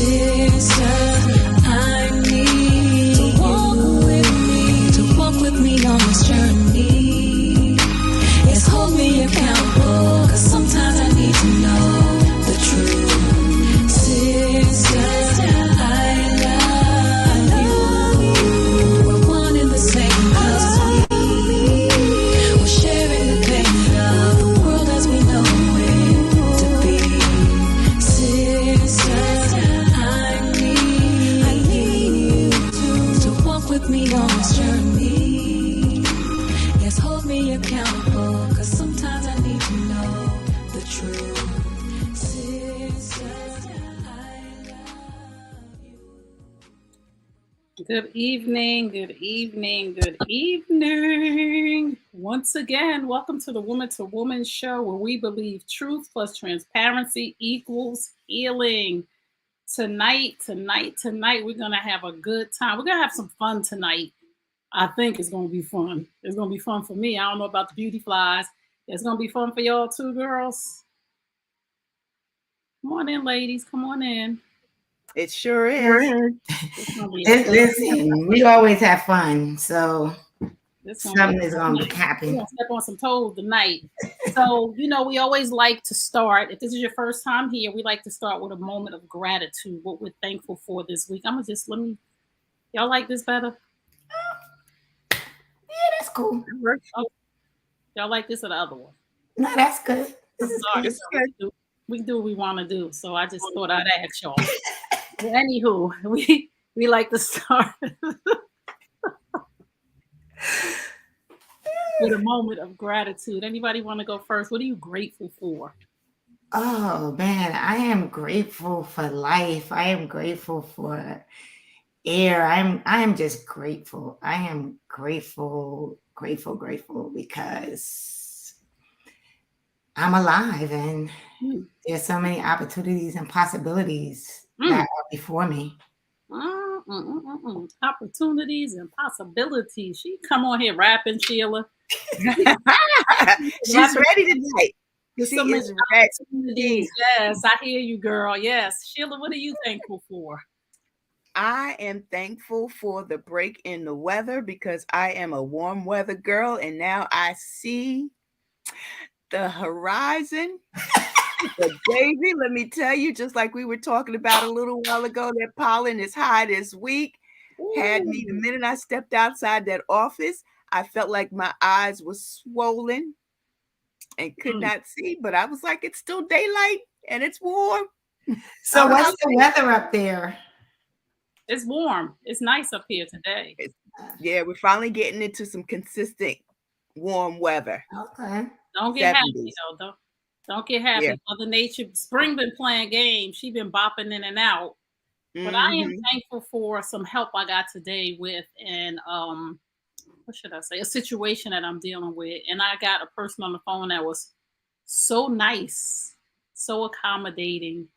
Sister, I need to walk with me on this journey. Yes, hold me accountable, cause sometimes I need to know the truth. Sister, I love you. We're one in the same cause we're sharing the pain of the world as we know it to be. Sister, I need you to walk with me on this journey. Yes, hold me accountable, cause sometimes I need to know the truth. Sister, I love you. Good evening, good evening, good evening. Once again, welcome to the Woman to Woman show where we believe truth plus transparency equals healing. Tonight, we're going to have a good time. We're going to have some fun tonight. I think it's going to be fun. It's going to be fun for me. I don't know about the beauty flies. It's going to be fun for y'all too, girls. Come on in, ladies. Come on in. It sure is. Listen, we always have fun, so something is going to be We're happening. going to step on some toes tonight. So, we always like to start. If this is your first time here, we like to start with a moment of gratitude, what we're thankful for this week. Y'all like this better? Yeah, that's cool. Oh, y'all like this or the other one? No, that's good. Sorry, we can do what we want to do. So I just thought I'd ask y'all. Anywho, we like to start with a moment of gratitude. Anybody want to go first? What are you grateful for? Oh man, I am grateful for life. I am grateful for air. I am just grateful. I am grateful because I'm alive and there's so many opportunities and possibilities that are before me. Opportunities and possibilities. She come on here rapping, Sheila. She's ready tonight. She is ready. Yes, I hear you, girl. Yes. Sheila, what are you thankful for? I am thankful for the break in the weather because I am a warm weather girl and now I see the horizon. The daisy, let me tell you, just like we were talking about a little while ago, that pollen is high this week. Had me the minute I stepped outside that office, I felt like my eyes were swollen and could not see, but I was like, it's still daylight and it's warm. So what's the weather up there? It's warm. It's nice up here today. Yeah, we're finally getting into some consistent warm weather. Okay. Don't get 70s. Happy though. Don't get happy. Yeah. Mother Nature, spring been playing games. She been bopping in and out. But I am thankful for some help I got today with, and what should I say? A situation that I'm dealing with. And I got a person on the phone that was so nice, so accommodating.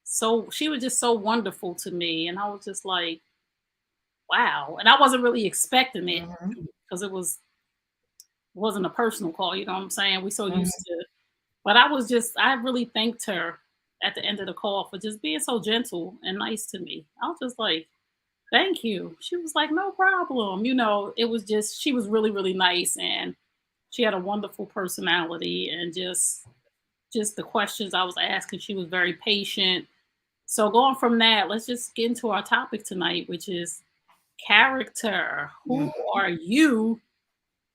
So she was just so wonderful to me. And I was just like, wow. And I wasn't really expecting it because it wasn't a personal call. You know what I'm saying? We so used to. But I really thanked her at the end of the call for just being so gentle and nice to me. I was just like, thank you. She was like, no problem. It was just, she was really, really nice. And she had a wonderful personality and just the questions I was asking, she was very patient. So going from that, let's just get into our topic tonight, which is character. Who are you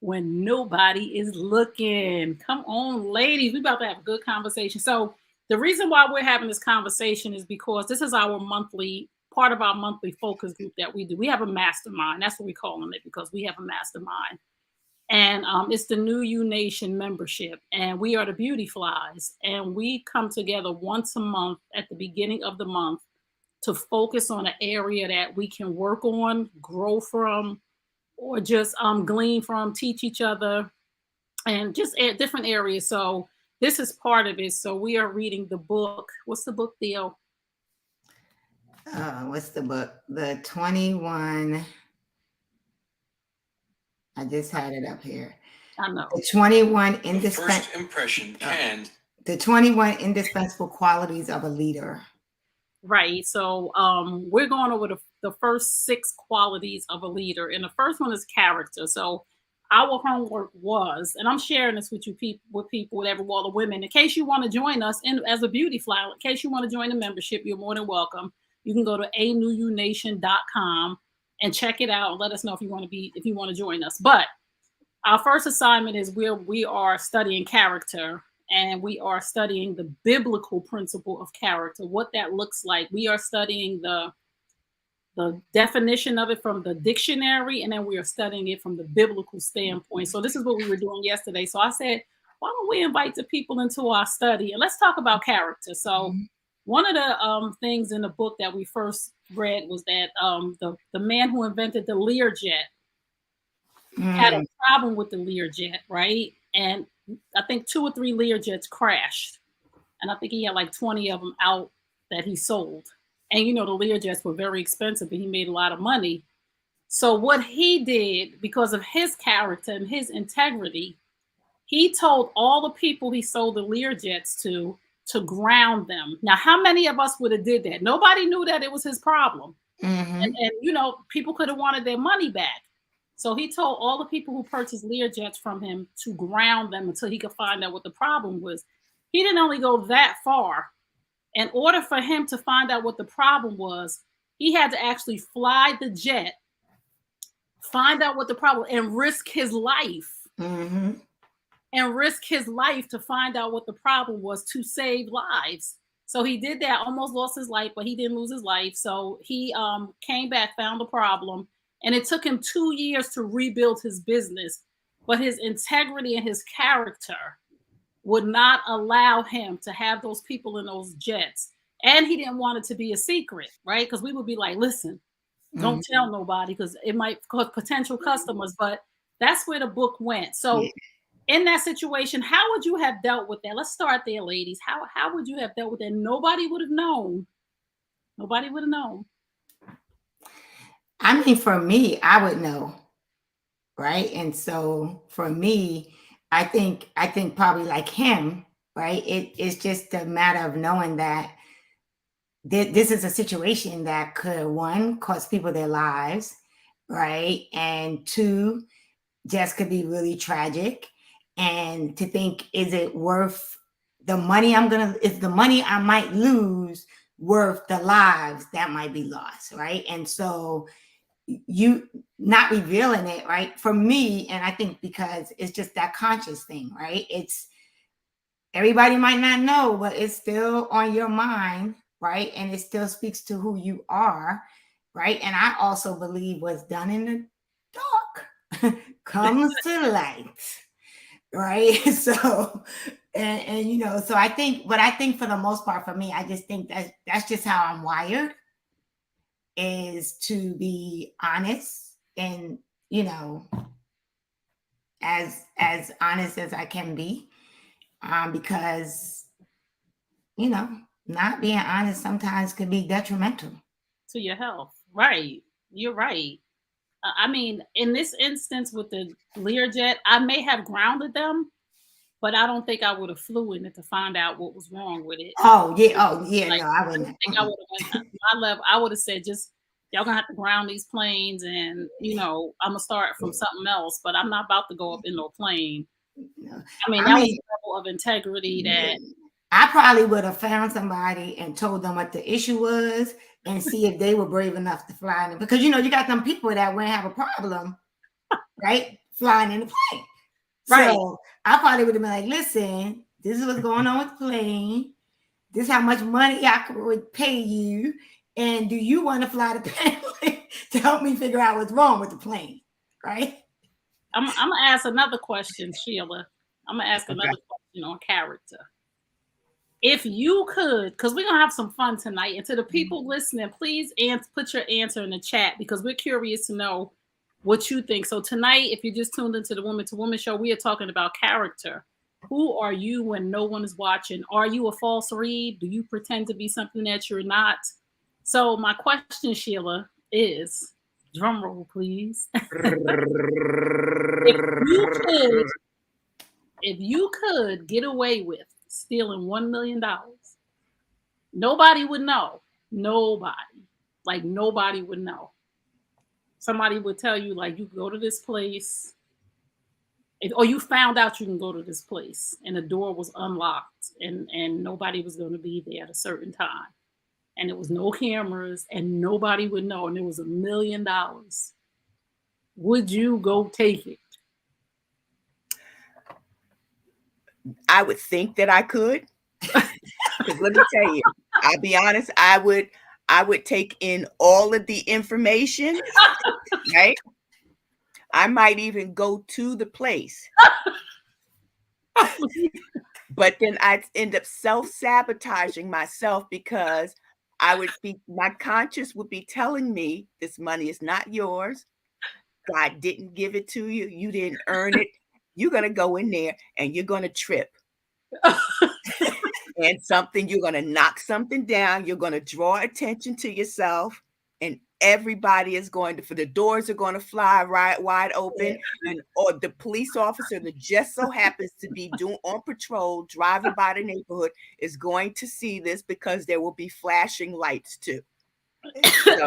when nobody is looking? Come on, ladies. We're about to have a good conversation. So the reason why we're having this conversation is because this is part of our monthly focus group that we do. We have a mastermind. That's what we call it, because we have a mastermind. And it's the New You Nation membership. And we are the Beauty Flies. And we come together once a month at the beginning of the month to focus on an area that we can work on, grow from, or just glean from, teach each other, and just different areas. So this is part of it. So we are reading the book. What's the book, Theo? What's the book? The 21. I just had it up here. I know. The 21 First impression and the 21 indispensable qualities of a leader. Right. So we're going over the first 6 qualities of a leader. And the first one is character. So our homework was, and I'm sharing this with you with people, with every all the women, in case you want to join us as a beauty flower, in case you want to join the membership, you're more than welcome. You can go to anewyouNation.com and check it out and let us know if you want to join us. But our first assignment is we are studying character, and we are studying the biblical principle of character, what that looks like. We are studying the definition of it from the dictionary, and then we are studying it from the biblical standpoint. So this is what we were doing yesterday. So I said, why don't we invite the people into our study and let's talk about character. So one of the things in the book that we first read was that the man who invented the Learjet had a problem with the Learjet, right? And I think 2 or 3 Learjets crashed. And I think he had like 20 of them out that he sold. And the Learjets were very expensive, but he made a lot of money. So what he did, because of his character and his integrity, he told all the people he sold the Learjets to ground them. Now, how many of us would have did that? Nobody knew that it was his problem. And people could have wanted their money back. So he told all the people who purchased Learjets from him to ground them until he could find out what the problem was. He didn't only go that far. In order for him to find out what the problem was, he had to actually fly the jet, find out what the problem, and risk his life. And risk his life to find out what the problem was to save lives. So he did that, almost lost his life, but he didn't lose his life. So he came back, found the problem, and it took him 2 years to rebuild his business. But his integrity and his character would not allow him to have those people in those jets. And he didn't want it to be a secret, right? Because we would be like, listen, don't tell nobody because it might cause potential customers. But that's where the book went. So in that situation, how would you have dealt with that? Let's start there, ladies. How would you have dealt with that? Nobody would have known. Nobody would have known. I mean, for me, I would know, right? And so for me, I think probably like him, right? It's just a matter of knowing that this is a situation that could, 1, cost people their lives, right? And 2, just could be really tragic. And to think, is it worth the money is the money I might lose worth the lives that might be lost, right? And so you not revealing it, right? For me, and I think because it's just that conscious thing, right? It's everybody might not know, but it's still on your mind, right? And it still speaks to who you are, right? And I also believe what's done in the dark comes to light, right? So, and so I think for the most part, for me, I just think that's just how I'm wired, is to be honest and, as honest as I can be, because, not being honest sometimes can be detrimental to your health. Right. You're right. I mean, in this instance with the Learjet, I may have grounded them, but I don't think I would have flew in it to find out what was wrong with it. Oh yeah. Like, no, I wouldn't. I think I would have went my level. I would have said, just y'all gonna have to ground these planes, and I'm gonna start from something else. But I'm not about to go up in no plane. No. I mean, that was a level of integrity that I probably would have found somebody and told them what the issue was and see if they were brave enough to fly in it. Because, you got some people that wouldn't have a problem, right, flying in the plane. Right. So I probably would have been like, listen, this is what's going on with the plane. This is how much money I would pay you. And do you want to fly the plane to help me figure out what's wrong with the plane, right? I'm going to ask another question, Sheila. I'm going to ask another question on character. If you could, because we're going to have some fun tonight, and to the people listening, please put your answer in the chat, because we're curious to know what you think. So tonight, if you just tuned into the Woman to Woman show, we are talking about character. Who are you when no one is watching? Are you a false read? Do you pretend to be something that you're not? So my question, Sheila, is, drum roll, please. If you could get away with stealing $1 million, nobody would know. Nobody. Like nobody would know. Somebody would tell you, like, you go to this place, or you found out you can go to this place, and the door was unlocked, and nobody was going to be there at a certain time, and there was no cameras, and nobody would know, and it was $1 million. Would you go take it? I would think that I could. Because let me tell you, I'll be honest, I would take in all of the information, right? I might even go to the place. But then I'd end up self-sabotaging myself because my conscience would be telling me this money is not yours. God didn't give it to you. You didn't earn it. You're going to go in there and you're going to trip. And you're going to knock something down. You're going to draw attention to yourself, and everybody is going to, the doors are going to fly right wide open. And or the police officer that just so happens to be on patrol, driving by the neighborhood, is going to see this because there will be flashing lights too. So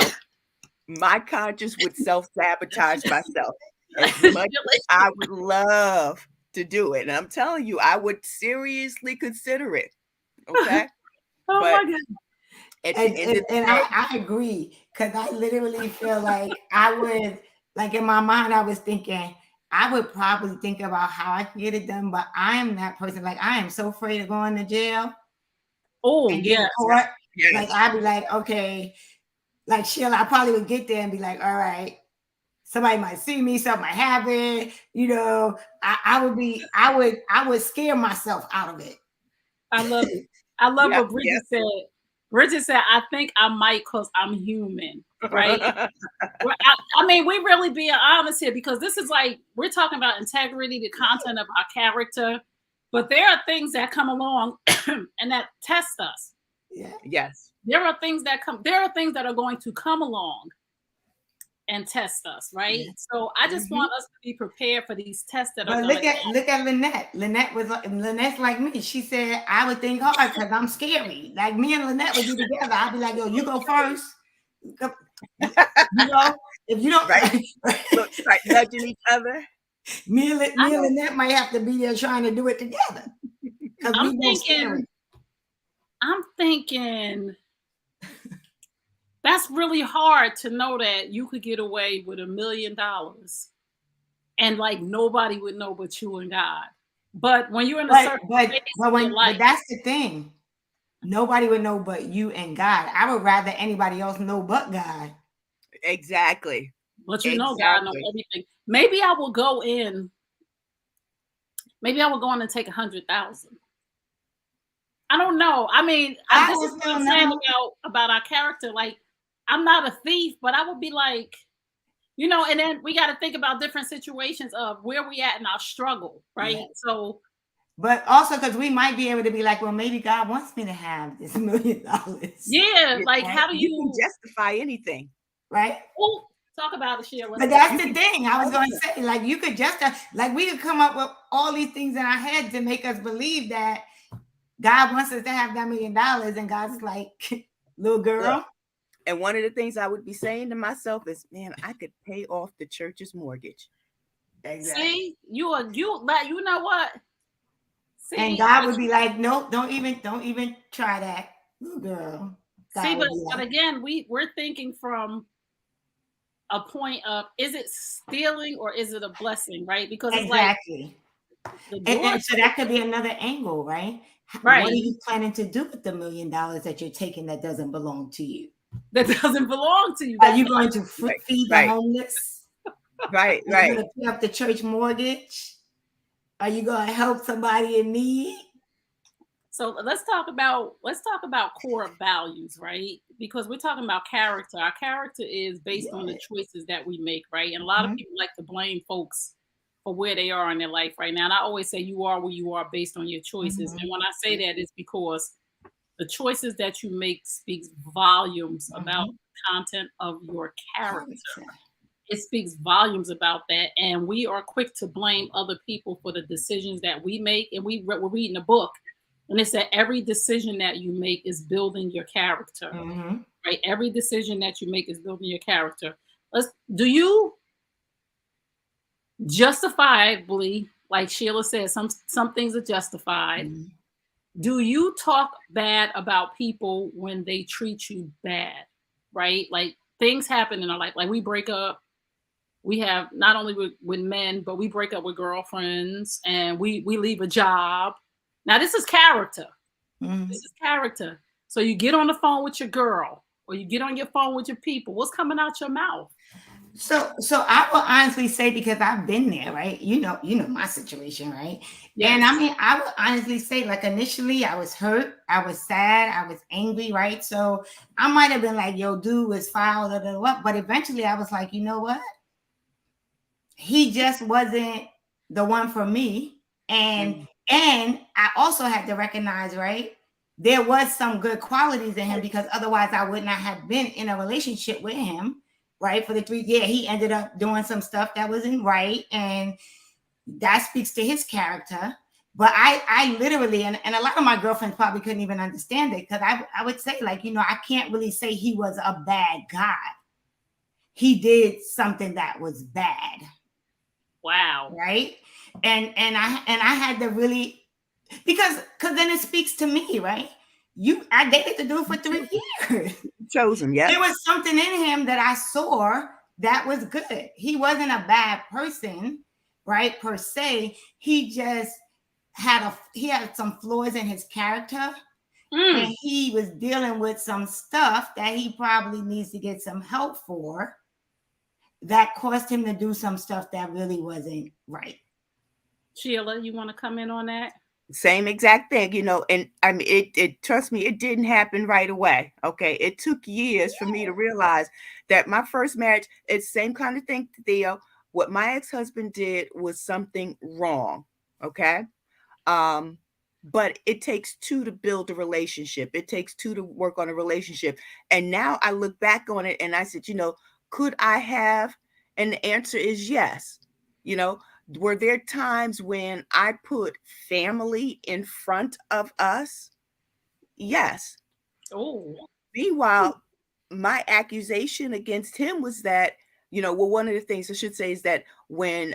my conscience would self-sabotage myself as much as I would love to do it. And I'm telling you, I would seriously consider it. Okay. Oh but my God. I agree, because I literally feel like I would, like in my mind, I was thinking I would probably think about how I can get it done, but I am that person. Like, I am so afraid of going to jail. Oh, yeah. Yes. Like, I'd be like, okay, like Sheila, I probably would get there and be like, all right, somebody might see me, something might happen, you know. I would scare myself out of it. I love it. I love what Bridget said. Bridget said, I think I might because I'm human, right? I mean, we really being honest here, because this is like, we're talking about integrity, the content of our character, but there are things that come along and that test us. Yeah. Yes. There are things that are going to come along and test us, right? Yeah. So I just want us to be prepared for these tests that are. Look at Lynette. Lynette's like me. She said I would think hard because I'm scary. Like, me and Lynette would be together. I'd be like, yo, you go first. You know, if you don't, right, looks like nudging each other. Me and Lynette might have to be there trying to do it together. I'm thinking. That's really hard to know that you could get away with $1 million and like nobody would know but you and God. But when you're in a certain phase of your life, but that's the thing. Nobody would know but you and God. I would rather anybody else know but God. Exactly. But you know God knows everything. Maybe I will go in and take 100,000. I don't know. I mean, this is what I'm saying about our character. Like, I'm not a thief, but I would be like, you know, and then we got to think about different situations of where we at in our struggle, right? Yeah. So, but also because we might be able to be like, well, maybe God wants me to have this $1 million. Yeah, like, how do you can justify anything, right? Oh, talk about it, Sheila. But that's the thing I was going to say. Like, you could like, we could come up with all these things in our head to make us believe that God wants us to have that $1 million, and God's like, little girl. Yeah. And one of the things I would be saying to myself is, man, I could pay off the church's mortgage. Exactly. See, you know what? See, and God would be like, nope, don't even try that, little girl. God see, but again, we're thinking from a point of, is it stealing or is it a blessing, right? Because it's exactly. And so that could be another angle, right? Right. What are you planning to do with the $1 million that you're taking that doesn't belong to you? That doesn't belong to you. Are you going to feed the homeless? Right. Are you going to pay up the church mortgage? Are you going to help somebody in need? So let's talk about core values, right? Because we're talking about character. Our character is based on the choices that we make, right? And a lot of people like to blame folks for where they are in their life right now. And I always say you are where you are based on your choices. And when I say that, it's because the choices that you make speaks volumes about the content of your character. It speaks volumes about that. And we are quick to blame other people for the decisions that we make. And we're reading a book And it said every decision that you make is building your character. Mm-hmm. Right? Every decision that you make is building your character. Do you justifiably, like Sheila said, some things are justified. Mm-hmm. Do you talk bad about people when they treat you bad? Right? Like things happen in our life. Like we break up. We have not only with men, but we break up with girlfriends and we leave a job. Now this is character. Mm-hmm. This is character. So you get on the phone with your girl or you get on your phone with your people. What's coming out your mouth? So I will honestly say, because I've been there, right? You know my situation, right? Yes. And I mean, I would honestly say, like, initially I was hurt, I was sad, I was angry, right? So I might have been like, yo, dude was foul, but eventually I was like, you know what? He just wasn't the one for me. And I also had to recognize, right? There was some good qualities in him, because otherwise I would not have been in a relationship with him. Right, for the 3 years, he ended up doing some stuff that wasn't right, and that speaks to his character. But I literally, and a lot of my girlfriends probably couldn't even understand it, because I would say, like, I can't really say he was a bad guy. He did something that was bad. Wow. Right, and I had to really, because then it speaks to me, right? I dated the dude for 3 years. Chose him, yeah. There was something in him that I saw that was good. He wasn't a bad person, right, per se. He just had some flaws in his character, and he was dealing with some stuff that he probably needs to get some help for, that caused him to do some stuff that really wasn't right. Sheila, you want to come in on that? Same exact thing, and I mean, it trust me, it didn't happen right away. Okay. It took years for me to realize that my first marriage, it's the same kind of thing, Theo. What my ex-husband did was something wrong. Okay. But it takes two to build a relationship. It takes two to work on a relationship. And now I look back on it and I said, could I have? And the answer is yes. Were there times when I put family in front of us? Yes. Oh. Meanwhile, my accusation against him was that, one of the things I should say is that when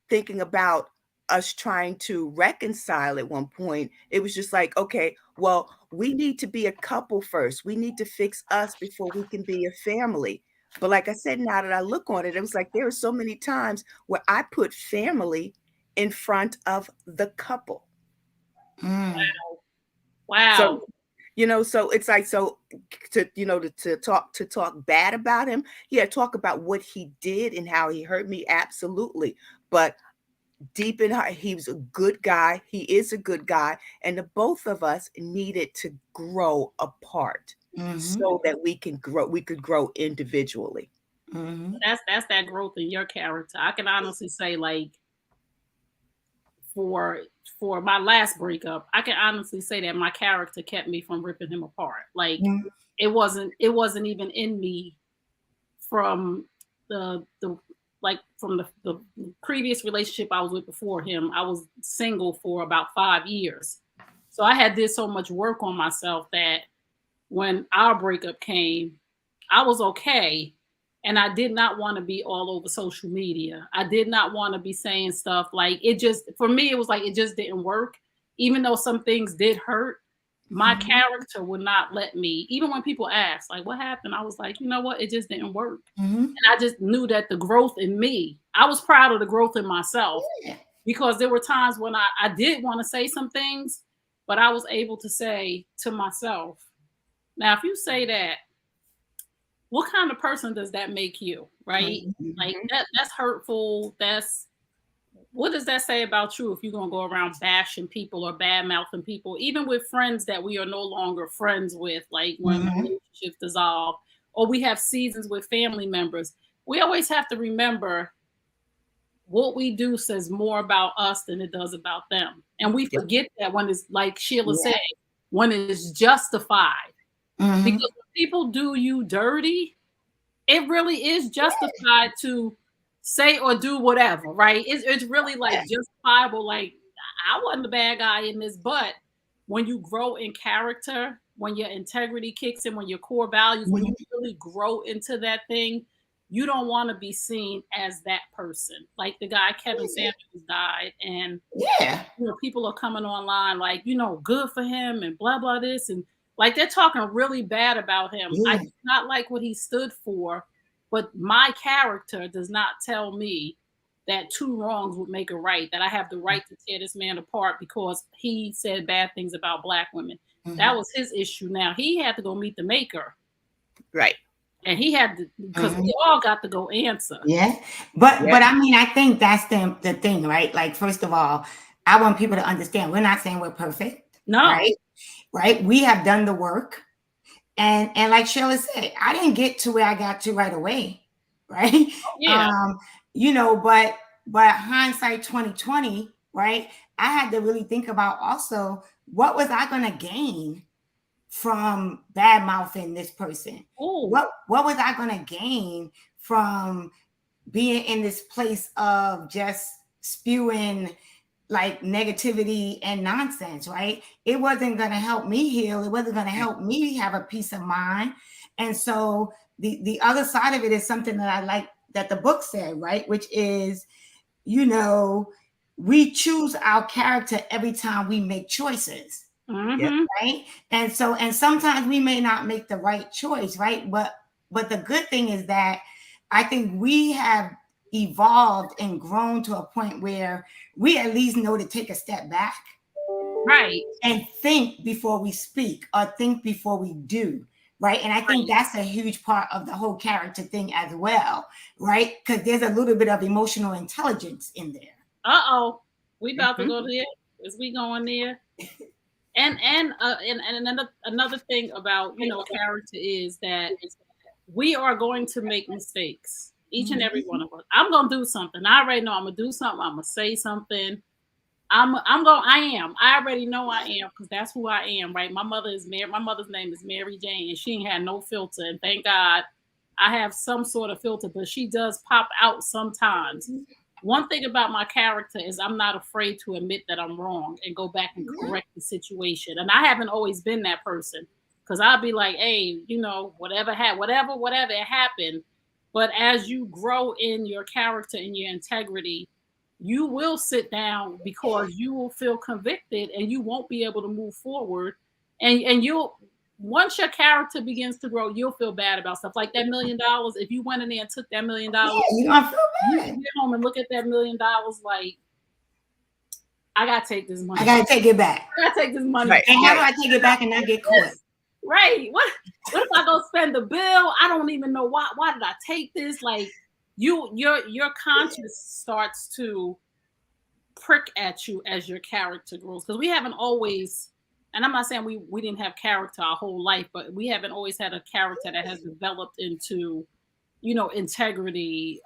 thinking about us trying to reconcile at one point, it was just like, okay, well, we need to be a couple first. We need to fix us before we can be a family. But like I said, now that I look on it, it was like there were so many times where I put family in front of the couple. Wow. So, so it's like, to talk bad about him. Yeah, talk about what he did and how he hurt me. Absolutely. But deep in heart, he was a good guy. He is a good guy. And the both of us needed to grow apart. So that we could grow individually. That's that growth in your character. I can honestly say, like, for my last breakup, I can honestly say that my character kept me from ripping him apart. Like, it wasn't even in me from the previous relationship I was with before him. I was single for about 5 years. So I had did so much work on myself that when our breakup came, I was okay. And I did not want to be all over social media. I did not want to be saying stuff like for me, it was like, it just didn't work. Even though some things did hurt, my character would not let me. Even when people asked, like, what happened? I was like, you know what? It just didn't work. And I just knew that the growth in me, I was proud of the growth in myself, because there were times when I did want to say some things, but I was able to say to myself, now, if you say that, what kind of person does that make you, right? Like that's hurtful. What does that say about you if you're going to go around bashing people or bad mouthing people, even with friends that we are no longer friends with, like when relationships dissolve, or we have seasons with family members. We always have to remember what we do says more about us than it does about them. And we forget that when it's, like Sheila said, when it's justified. Because when people do you dirty, it really is justified to say or do whatever, right? It's really like justifiable. Like, I wasn't the bad guy in this, but when you grow in character, when your integrity kicks in, when your core values, when you really grow into that thing, you don't want to be seen as that person. Like the guy Kevin Samuels died, and people are coming online like, good for him and blah blah this, and like they're talking really bad about him. I do not like what he stood for, but my character does not tell me that 2 wrongs would make a right, that I have the right to tear this man apart because he said bad things about Black women. That was his issue. Now he had to go meet the maker. Right. And he had to, because we all got to go answer. Yeah. But I mean, I think that's the thing, right? Like, first of all, I want people to understand, we're not saying we're perfect. No. Right. We have done the work. And like Sheila said, I didn't get to where I got to right away. Right. But hindsight 2020, right? I had to really think about also, what was I going to gain from bad mouthing this person? What was I going to gain from being in this place of just spewing like negativity and nonsense, right? It wasn't going to help me heal. It wasn't going to help me have a peace of mind. And so the other side of it is something that I like that the book said, right? Which is, we choose our character every time we make choices. Right. And sometimes we may not make the right choice, right? But the good thing is that I think we have evolved and grown to a point where we at least know to take a step back, right, and think before we speak or think before we do, right? And I think that's a huge part of the whole character thing as well, right? Because there's a little bit of emotional intelligence in there. We about to go there. Is we going there? And another thing about character is that we are going to make mistakes, each and every one of us. I'm gonna do something. I already know I'm gonna do something. I'm gonna say something. I already know I am, because that's who I am, right? My mother's name is Mary Jane, and she ain't had no filter. And thank God I have some sort of filter, but she does pop out sometimes. One thing about my character is I'm not afraid to admit that I'm wrong and go back and correct the situation. And I haven't always been that person, because I'll be like, hey, whatever it happened. But as you grow in your character and your integrity, you will sit down because you will feel convicted and you won't be able to move forward. And once your character begins to grow, you'll feel bad about stuff like that $1 million. If you went in there and took that $1 million, you don't feel bad. You get home and look at that $1 million like, I gotta take this money. I gotta take it back. I gotta take this money. Right. And how do I take it back and not get caught? Right. What if I go spend the bill? I don't even know why did I take this? Like, your conscience starts to prick at you as your character grows, because we haven't always, and I'm not saying we didn't have character our whole life, but we haven't always had a character that has developed into integrity,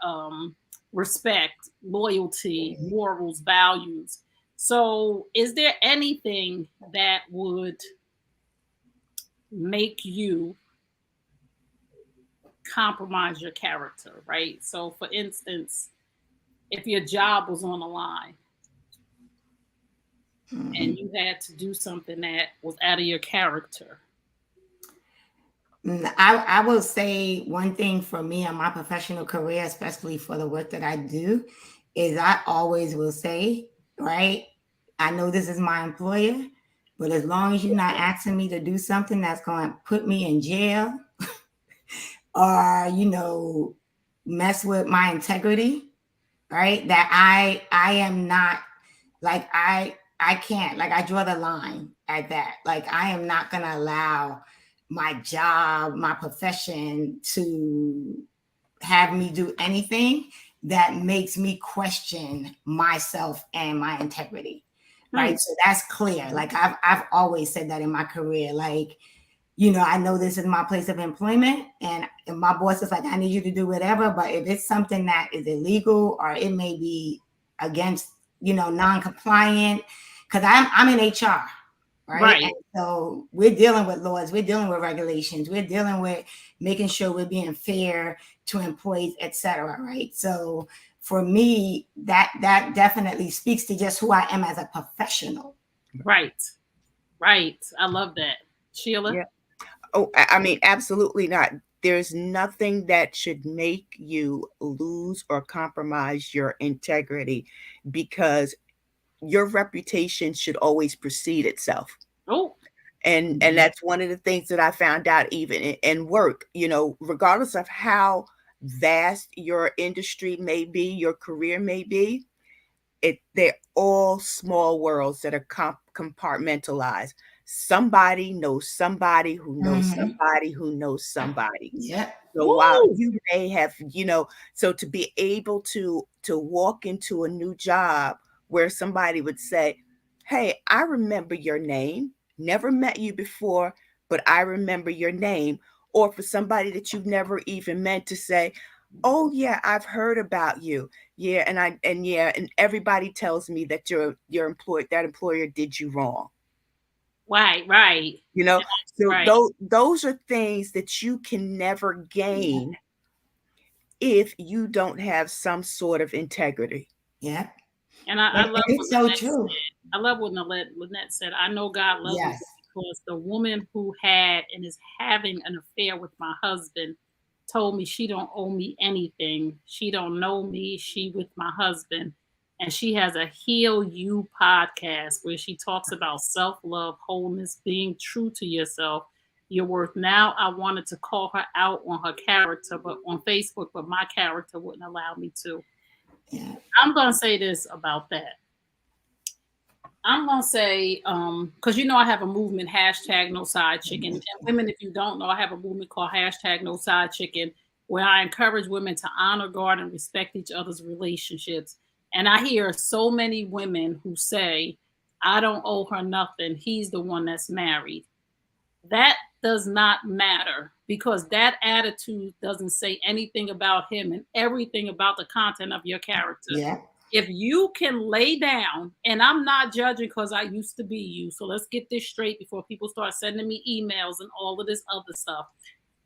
respect, loyalty, morals, values. So is there anything that would make you compromise your character, right? So for instance, if your job was on the line and you had to do something that was out of your character. I will say one thing for me in my professional career, especially for the work that I do, is I always will say, right, I know this is my employer, but as long as you're not asking me to do something that's going to put me in jail or, mess with my integrity, right, that I am not, like, I can't, like, I draw the line at that. Like, I am not going to allow my job, my profession to have me do anything that makes me question myself and my integrity. Right. So that's clear. Like, I've always said that in my career. Like, I know this is my place of employment, and my boss is like, I need you to do whatever. But if it's something that is illegal or it may be against, non-compliant, because I'm in HR. Right. And so we're dealing with laws, we're dealing with regulations, we're dealing with making sure we're being fair to employees, etc. Right. So for me, that definitely speaks to just who I am as a professional. Right. Right. I love that. Sheila? Yeah. Oh, I mean, absolutely not. There's nothing that should make you lose or compromise your integrity, because your reputation should always precede itself. Oh, And that's one of the things that I found out even in work, regardless of how vast your industry may be, your career may be, they're all small worlds that are compartmentalized. Somebody knows somebody who knows somebody who knows somebody. Yeah. So while you may have, so to be able to walk into a new job where somebody would say, "Hey, I remember your name. Never met you before, but I remember your name." Or for somebody that you've never even met to say, "Oh yeah, I've heard about you. Yeah, and everybody tells me that your employed that employer did you wrong." right, right. So Right. those are things that you can never gain if you don't have some sort of integrity. Yeah. And I love what It's so Lynette true. said. I love what Lynette said. I know God loves me Yes. because the woman who had and is having an affair with my husband told me she don't owe me anything. She don't know me. She with my husband. And she has a Heal You podcast where she talks about self-love, wholeness, being true to yourself, your worth. Now I wanted to call her out on her character, but on Facebook, but my character wouldn't allow me to. Yeah. I'm gonna say this about that. I'm gonna say, because I have a movement, hashtag no side chicken. And women, if you don't know, I have a movement called hashtag no side chicken, where I encourage women to honor, guard, and respect each other's relationships. And I hear so many women who say, I don't owe her nothing. He's the one that's married. That does not matter, because that attitude doesn't say anything about him and everything about the content of your character. Yeah. If you can lay down, and I'm not judging because I used to be you, so let's get this straight before people start sending me emails and all of this other stuff.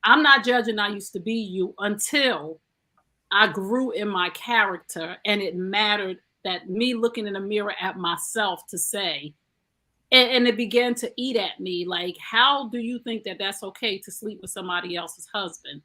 I'm not judging I used to be you until I grew in my character, and it mattered that me looking in the mirror at myself to say, and it began to eat at me like, how do you think that that's okay to sleep with somebody else's husband?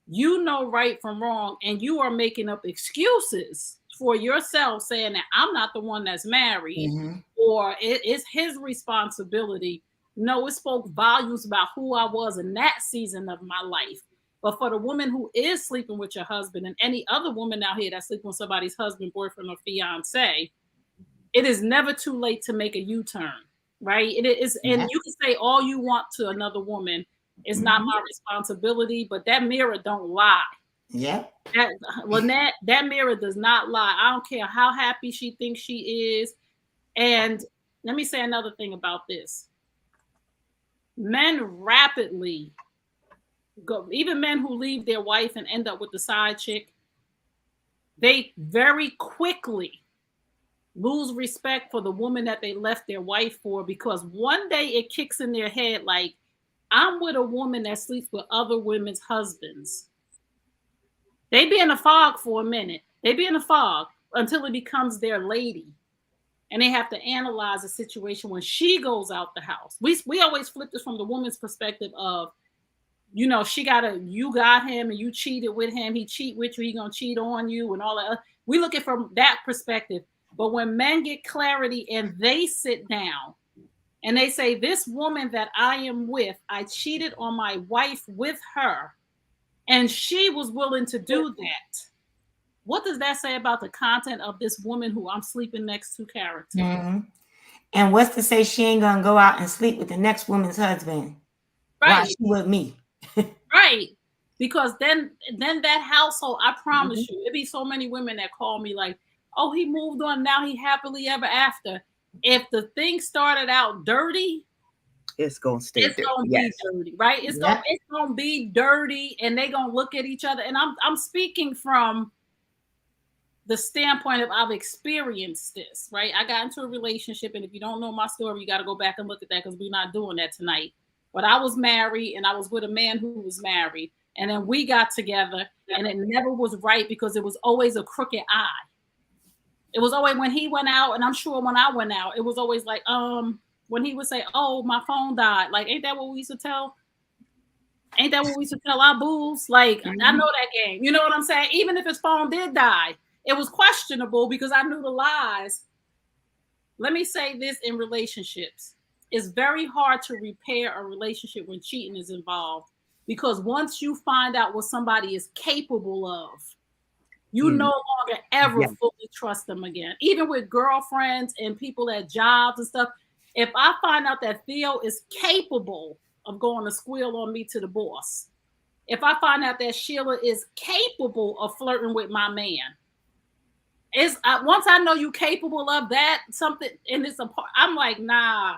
You know right from wrong, and you are making up excuses for yourself, saying that I'm not the one that's married, or it's his responsibility. No, it spoke volumes about who I was in that season of my life. But for the woman who is sleeping with your husband, and any other woman out here that's sleeping with somebody's husband, boyfriend, or fiance, it is never too late to make a U-turn, right? It is, and you can say all you want to another woman. It's not my responsibility, but that mirror don't lie. Yeah. Lynette, that mirror does not lie. I don't care how happy she thinks she is. And let me say another thing about this. Men rapidly go, even men who leave their wife and end up with the side chick, they very quickly lose respect for the woman that they left their wife for, because one day it kicks in their head like, I'm with a woman that sleeps with other women's husbands. They be in a fog for a minute. They be in a fog until it becomes their lady. And they have to analyze the situation when she goes out the house. We always flip this from the woman's perspective of, you got him and you cheated with him. He cheat with you. He gonna cheat on you and all that. We look at it from that perspective. But when men get clarity and they sit down and they say, this woman that I am with, I cheated on my wife with her, and she was willing to do that. What does that say about the content of this woman who I'm sleeping next to character? And what's to say she ain't gonna go out and sleep with the next woman's husband? Right. While she with me. Right. Because then that household, I promise you, it'd be so many women that call me like, oh, he moved on, now he happily ever after. If the thing started out dirty, it's gonna stay dirty. Be dirty, right? It's gonna be dirty, and they gonna look at each other. And I'm speaking from the standpoint of I've experienced this, right? I got into a relationship, and if you don't know my story, you got to go back and look at that, because we're not doing that tonight. But I was married, and I was with a man who was married, and then we got together, and it never was right, because it was always a crooked eye. It was always when he went out, and I'm sure when I went out, it was always like, when he would say, "Oh, my phone died." Like, ain't that what we used to tell? Ain't that what we used to tell our bools? Like, I know that game. You know what I'm saying? Even if his phone did die, it was questionable because I knew the lies. Let me say this in relationships. It's very hard to repair a relationship when cheating is involved because once you find out what somebody is capable of, you no longer ever fully trust them again. Even with girlfriends and people at jobs and stuff. If I find out that Theo is capable of going to squeal on me to the boss, if I find out that Sheila is capable of flirting with my man, once I know you capable of that, something, and it's a part, I'm like, nah,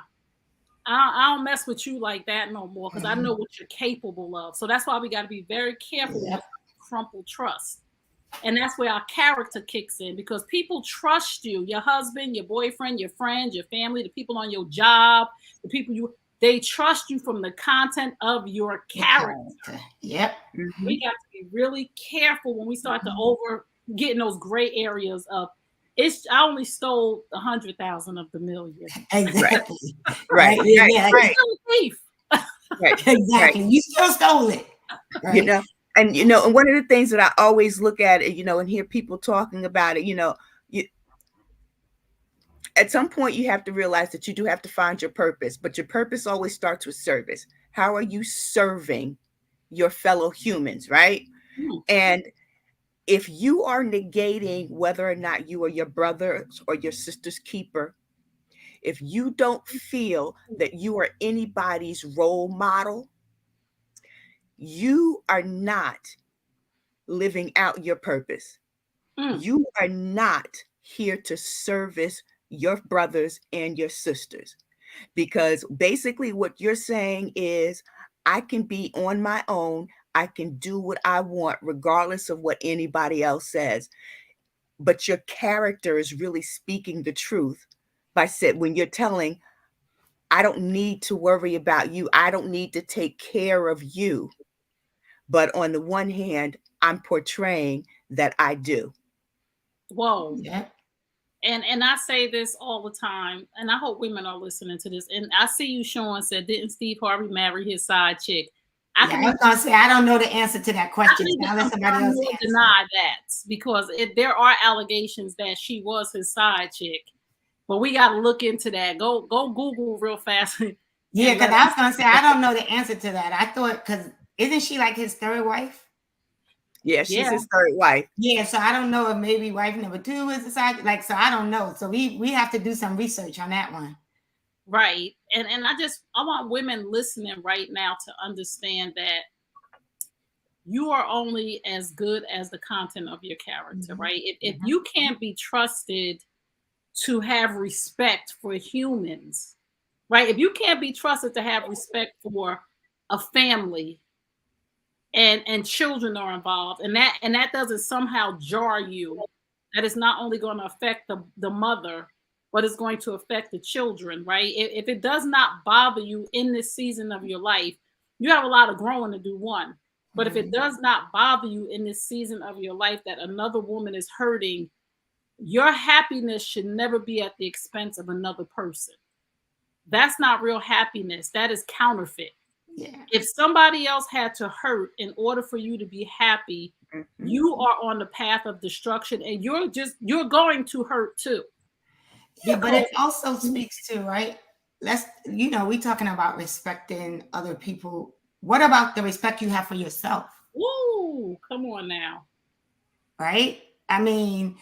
I don't mess with you like that no more because I know what you're capable of. So that's why we got to be very careful with crumpled trust. And that's where our character kicks in because people trust you, your husband, your boyfriend, your friends, your family, the people on your job, the people they trust you from the content of your character. Yep. We got to be really careful when we start to getting those gray areas of I only stole 100,000 of the million. Exactly. Right. Right. Still a thief. Right. Exactly. You still stole it. Right. You know, and one of the things that I always look at it, and hear people talking about it, at some point you have to realize that you do have to find your purpose, but your purpose always starts with service. How are you serving your fellow humans, right? And if you are negating whether or not you are your brother's or your sister's keeper, if you don't feel that you are anybody's role model, you are not living out your purpose. You are not here to service your brothers and your sisters, because basically what you're saying is, I can be on my own. I can do what I want, regardless of what anybody else says. But your character is really speaking the truth when you're telling, I don't need to worry about you. I don't need to take care of you. But on the one hand, I'm portraying that I do. Whoa. Yeah. And I say this all the time, and I hope women are listening to this. And I see you, Sean, said, didn't Steve Harvey marry his side chick? I was going to say, I don't know the answer to that question. Now let somebody else deny that, because there are allegations that she was his side chick. But we got to look into that. Go Google real fast. Yeah, because I was going to say, I don't know the answer to that. I thought, because isn't she like his third wife? Yeah, she's his third wife. Yeah, so I don't know if maybe wife number 2 is the side. So I don't know. So we have to do some research on that one. Right. And I want women listening right now to understand that you are only as good as the content of your character, right? If you can't be trusted to have respect for humans, right? If you can't be trusted to have respect for a family and children are involved, and that doesn't somehow jar you, that is not only going to affect the mother, but it's going to affect the children, right? If it does not bother you in this season of your life, you have a lot of growing to do, one. But if it does not bother you in this season of your life that another woman is hurting, your happiness should never be at the expense of another person. That's not real happiness. That is counterfeit. Yeah. If somebody else had to hurt in order for you to be happy, you are on the path of destruction, and you're going to hurt too. Yeah, but it also speaks to, right? We talking about respecting other people. What about the respect you have for yourself? Woo, come on now. Right? I mean,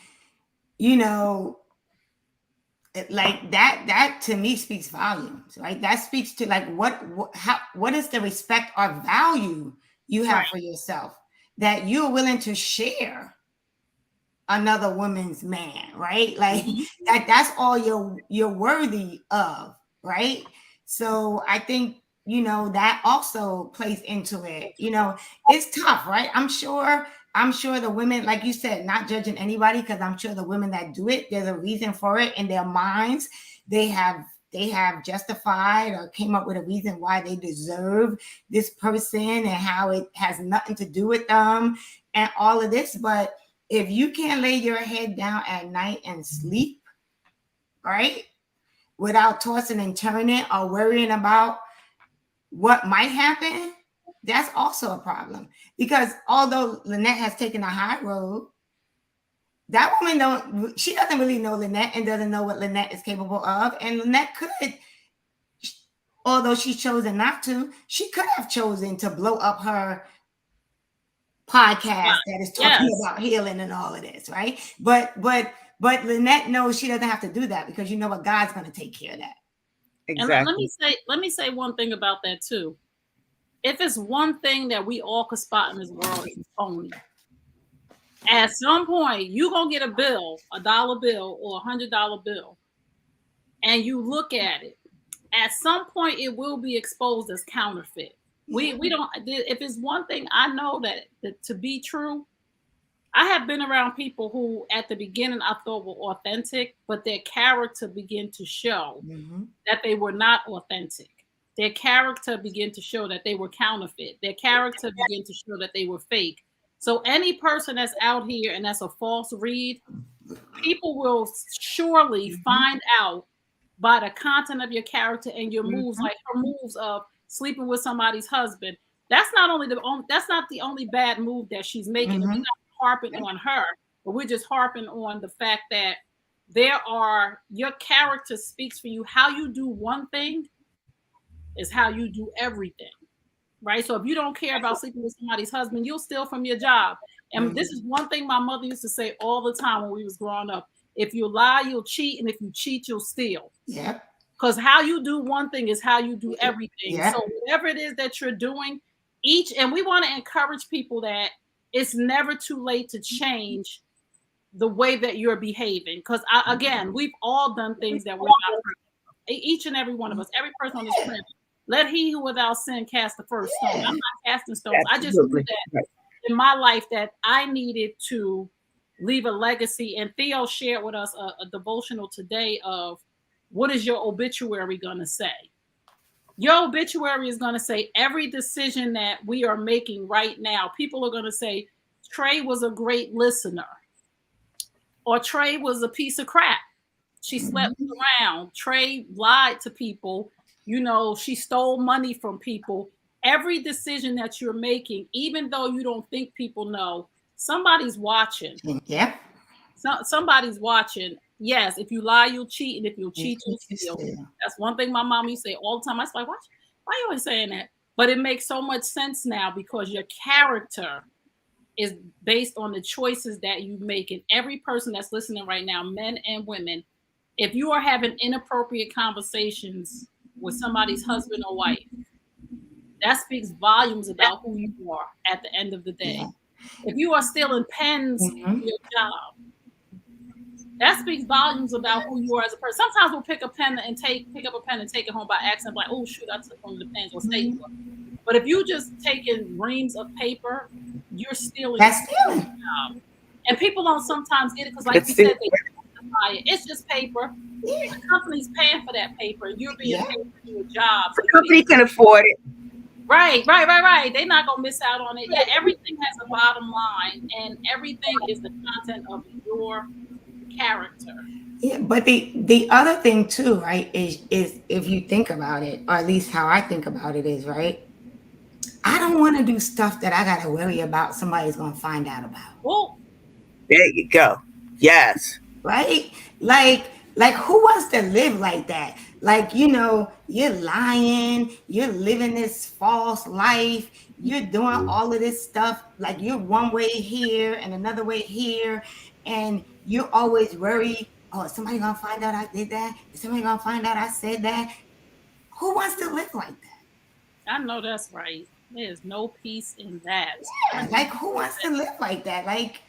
like that to me speaks volumes, right? That speaks to like what is the respect or value you have for yourself that you're willing to share another woman's man, right? Like that's all you're worthy of, right? So I think that also plays into it. It's tough, right? I'm sure the women, like you said, not judging anybody, because I'm sure the women that do it, there's a reason for it in their minds. They have justified or came up with a reason why they deserve this person and how it has nothing to do with them and all of this. But if you can't lay your head down at night and sleep, right, without tossing and turning or worrying about what might happen, that's also a problem. Because although Lynette has taken a high road, that woman she doesn't really know Lynette and doesn't know what Lynette is capable of. And Lynette could, although she's chosen not to, she could have chosen to blow up her podcast that is talking about healing and all of this, right? But Lynette knows she doesn't have to do that, because you know what, God's going to take care of that. Exactly. And let me say one thing about that too. If it's one thing that we all could spot in this world, it's phony. At some point, you're gonna get a bill, $1 bill or $100 bill, and you look at it. At some point, it will be exposed as counterfeit. We don't. If it's one thing I know that to be true, I have been around people who, at the beginning, I thought were authentic, but their character began to show that they were not authentic. Their character began to show that they were counterfeit. Their character began to show that they were fake. So any person that's out here and that's a false read, people will surely find out by the content of your character and your moves, like her moves of sleeping with somebody's husband. That's not the only bad move that she's making. We're not harping on her, but we're just harping on the fact that your character speaks for you. How you do one thing is how you do everything. Right? So if you don't care about sleeping with somebody's husband, you'll steal from your job. And this is one thing my mother used to say all the time when we was growing up. If you lie, you'll cheat. And if you cheat, you'll steal. Yeah. Because how you do one thing is how you do everything. Yeah. So whatever it is that you're doing, and we want to encourage people that it's never too late to change the way that you're behaving. Because again, we've all done things that we're not proud of. Each and every one of us, every person on this planet. Let he who without sin cast the first stone. I'm not casting stones. Absolutely. I just knew that in my life that I needed to leave a legacy. And Theo shared with us a devotional today of what is your obituary going to say? Your obituary is going to say every decision that we are making right now. People are going to say, Trey was a great listener. Or Trey was a piece of crap. She slept around. Trey lied to people. You know, she stole money from people. Every decision that you're making, even though you don't think people know, somebody's watching. Yeah. Somebody's watching. Yes, if you lie, you'll cheat. And if you'll cheat, you'll steal. That's one thing my mom used to say all the time. I was like, why are you always saying that? But it makes so much sense now because your character is based on the choices that you make. And every person that's listening right now, men and women, if you are having inappropriate conversations with somebody's husband or wife, that speaks volumes about who you are at the end of the day. Yeah. If you are stealing pens for your job, that speaks volumes about who you are as a person. Sometimes we'll pick up a pen and take it home by accident, like, oh shoot, I took one of the pens or save one. But if you just taking reams of paper, you're stealing. That's stealing. And people don't sometimes get it because, like you said, they justify it. It's just paper. Yeah. The company's paying for that paper. You're being paid for your job. The company can afford it. Right. They're not gonna miss out on it. Yeah, everything has a bottom line, and everything is the content of your character. Yeah, but the other thing too, right, is if you think about it, or at least how I think about it is, right, I don't want to do stuff that I gotta worry about somebody's gonna find out about. Well, there you go. Yes. Right? Like who wants to live like that? Like, you know, you're lying, you're living this false life, you're doing all of this stuff, like you're one way here and another way here, and you're always worried, oh, is somebody gonna find out I did that? Is somebody gonna find out I said that? Who wants to live like that? I know that's right. There's no peace in that. Yeah, like who wants to live like that? Like,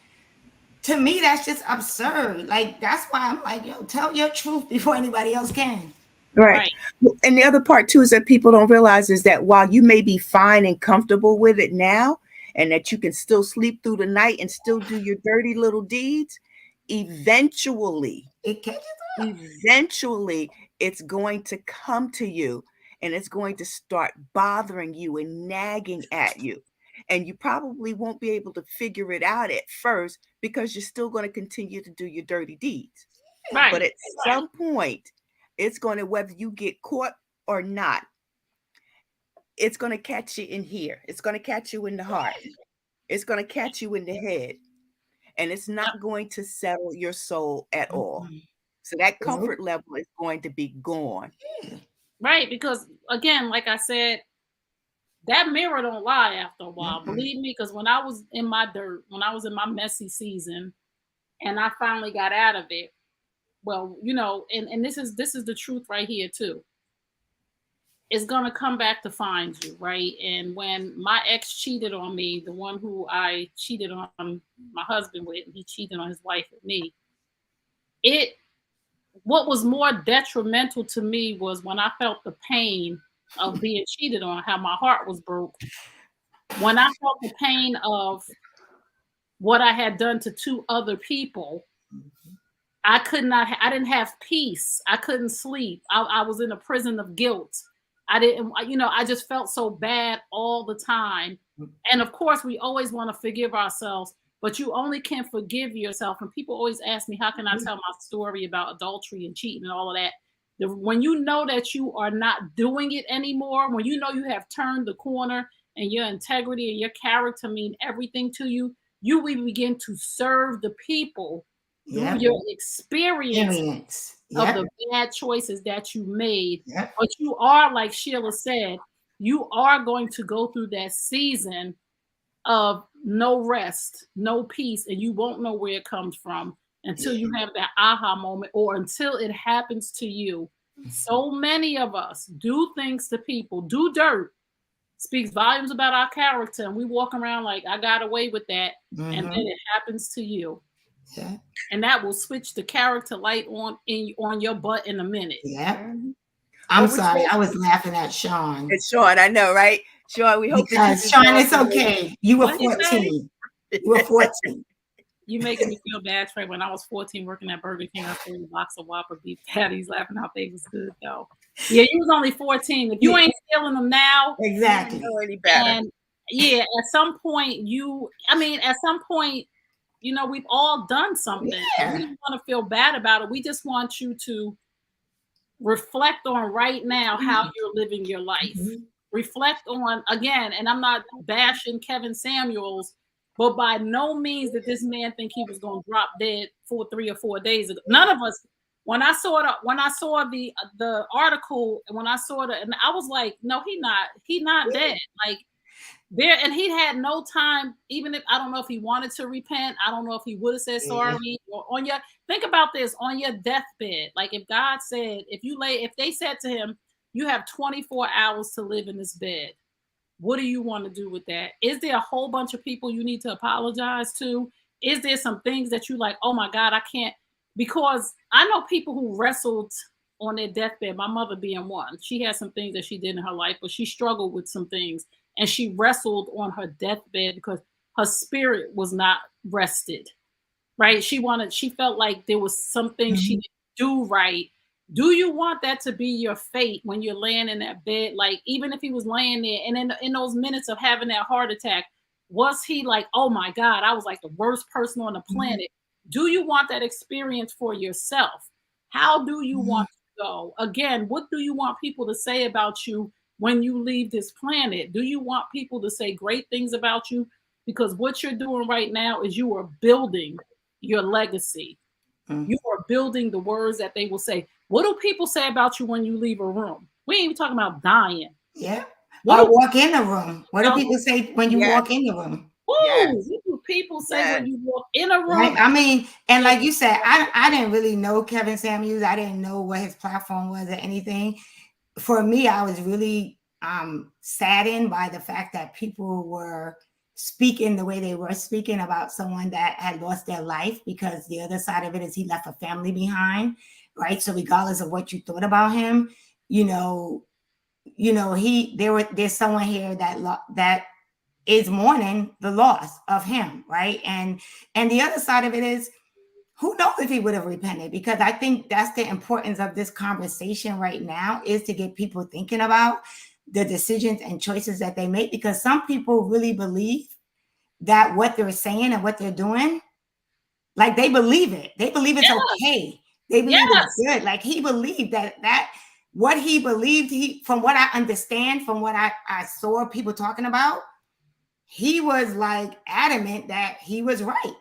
to me, that's just absurd. Like, that's why I'm like, yo, tell your truth before anybody else can. Right. And the other part too is that people don't realize is that while you may be fine and comfortable with it now, and that you can still sleep through the night and still do your dirty little deeds, eventually it's going to come to you, and it's going to start bothering you and nagging at you. And you probably won't be able to figure it out at first because you're still going to continue to do your dirty deeds. Right. But at some point, It's going to, whether you get caught or not, it's going to catch you in here. It's going to catch you in the heart. It's going to catch you in the head. And it's not going to settle your soul at all. So that comfort level is going to be gone. Right, because again, like I said, that mirror don't lie after a while. Believe me, because when I was in my dirt, when I was in my messy season, and I finally got out of it, well, you know, and this is the truth right here too. It's gonna come back to find you, right? And when my ex cheated on me, the one who I cheated on my husband with, he cheated on his wife with me. What was more detrimental to me was when I felt the pain of being cheated on, how my heart was broke. When I felt the pain of what I had done to 2 other people, I didn't have peace. I couldn't sleep. I was in a prison of guilt. I just felt so bad all the time. And of course, we always want to forgive ourselves, but you only can forgive yourself. And people always ask me, how can I tell my story about adultery and cheating and all of that? When you know that you are not doing it anymore, when you know you have turned the corner and your integrity and your character mean everything to you, you will begin to serve the people through your experience of the bad choices that you made. But you are, like Sheila said, you are going to go through that season of no rest, no peace, and you won't know where it comes from until you have that aha moment, or until it happens to you. So many of us do things to people, do dirt, speaks volumes about our character, and we walk around like, I got away with that, and then it happens to you. And that will switch the character light on your butt in a minute. I'm sorry, I was laughing at Sean. It's Sean, I know, right? Sean, we hope because Sean, it's okay. You were 14. You were 14. You making me feel bad, Trey. When I was 14 working at Burger King, I sold a box of Whopper beef patties, laughing how they was good though. Yeah, you was only 14. If you ain't stealing them now, exactly. You know any better. And at some point, you know, we've all done something. We don't want to feel bad about it. We just want you to reflect on right now how you're living your life. Reflect on, again, and I'm not bashing Kevin Samuels, but by no means did this man think he was going to drop dead 3 or 4 days ago. None of us. When I saw the article, and when I saw it, and I was like, no, he not dead. Like there, and he had no time. Even if, I don't know if he wanted to repent, I don't know if he would have said sorry. Or think about this, on your deathbed. Like if God said, if they said to him, you have 24 hours to live in this bed, what do you want to do with that? Is there a whole bunch of people you need to apologize to? Is there some things that you like, oh my God, I can't? Because I know people who wrestled on their deathbed, my mother being one. She had some things that she did in her life, but she struggled with some things. And she wrestled on her deathbed because her spirit was not rested, right? She felt like there was something she didn't do right. Do you want that to be your fate when you're laying in that bed? Like, even if he was laying there and in those minutes of having that heart attack, was he like, oh my God, I was like the worst person on the planet? Do you want that experience for yourself? How do you want to go? Again, what do you want people to say about you when you leave this planet? Do you want people to say great things about you? Because what you're doing right now is you are building your legacy. You are building the words that they will say. What do people say about you when you leave a room? We ain't even talking about dying. Or walk in the room. What do people say when you walk in the room? What do people say when you walk in a room? Right? I mean, and like you said, I didn't really know Kevin Samuels. I didn't know what his platform was or anything. For me, I was really saddened by the fact that people were speaking the way they were speaking about someone that had lost their life, because the other side of it is he left a family behind, right? So regardless of what you thought about him, there's someone here that is mourning the loss of him, right? And the other side of it is, who knows if he would have repented? Because I think that's the importance of this conversation right now, is to get people thinking about the decisions and choices that they make, because some people really believe that what they're saying and what they're doing, like they believe it. They believe it's okay. They believe Yes. it's good. Like he believed that what he believed, from what I understand, from what I saw people talking about, he was like adamant that he was right.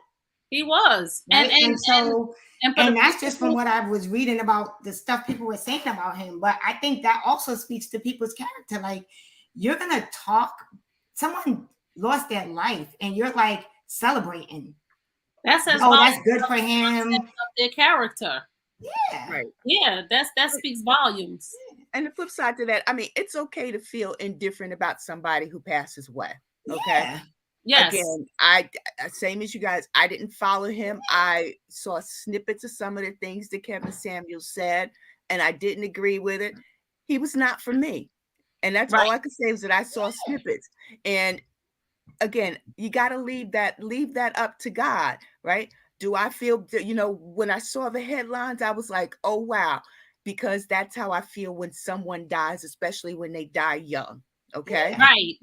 He was. Right. And that's just from people, what I was reading about the stuff people were saying about him. But I think that also speaks to people's character. Like, you're gonna talk, someone lost their life and you're like celebrating. That says, oh, that's good for him. Of their character. Yeah. Right. Yeah, that speaks volumes. And the flip side to that, I mean, it's okay to feel indifferent about somebody who passes away. Okay. Yeah. Yes. Again, I same as you guys, I didn't follow him. I saw snippets of some of the things that Kevin Samuels said, and I didn't agree with it. He was not for me. And that's all I could say, was that I saw snippets. And again, you got to leave that up to God, right? Do I feel, when I saw the headlines, I was like, oh, wow, because that's how I feel when someone dies, especially when they die young. Okay.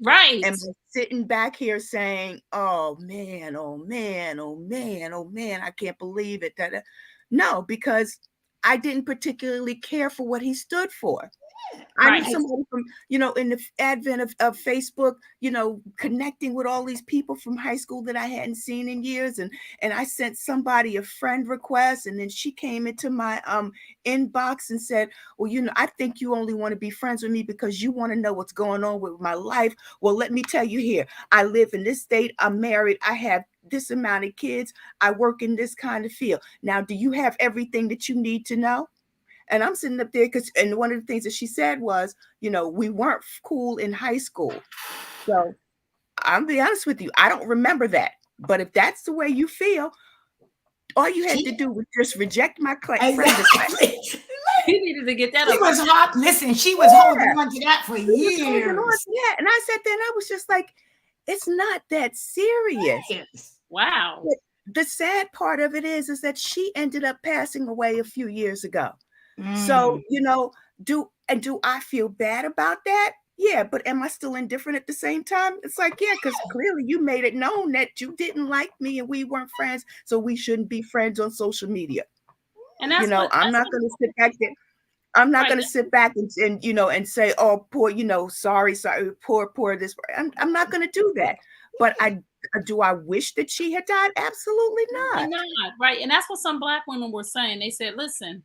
Right. And sitting back here saying, oh man, oh man, oh man, oh man, I can't believe it. No, because I didn't particularly care for what he stood for. I knew somebody from, in the advent of Facebook, connecting with all these people from high school that I hadn't seen in years. And I sent somebody a friend request, and then she came into my inbox and said, well, I think you only want to be friends with me because you want to know what's going on with my life. Well, let me tell you here, I live in this state, I'm married, I have this amount of kids, I work in this kind of field. Now, do you have everything that you need to know? And I'm sitting up there and one of the things that she said was, we weren't cool in high school. So I'm be honest with you, I don't remember that. But if that's the way you feel, all you had to do was just reject my friend request. He needed to get that. She was hot. Listen, she was holding on to that for years. Yeah, and I sat there and I was just like, it's not that serious. Wow. But the sad part of it is that she ended up passing away a few years ago. So, do I feel bad about that? Yeah, but am I still indifferent at the same time? It's like, yeah, because clearly you made it known that you didn't like me and we weren't friends, so we shouldn't be friends on social media. And that's I'm not going to sit back there. I'm not going to sit back and and say, oh, poor, sorry, poor this. I'm not going to do that. But do I wish that she had died? Absolutely not. Right. And that's what some Black women were saying. They said, listen,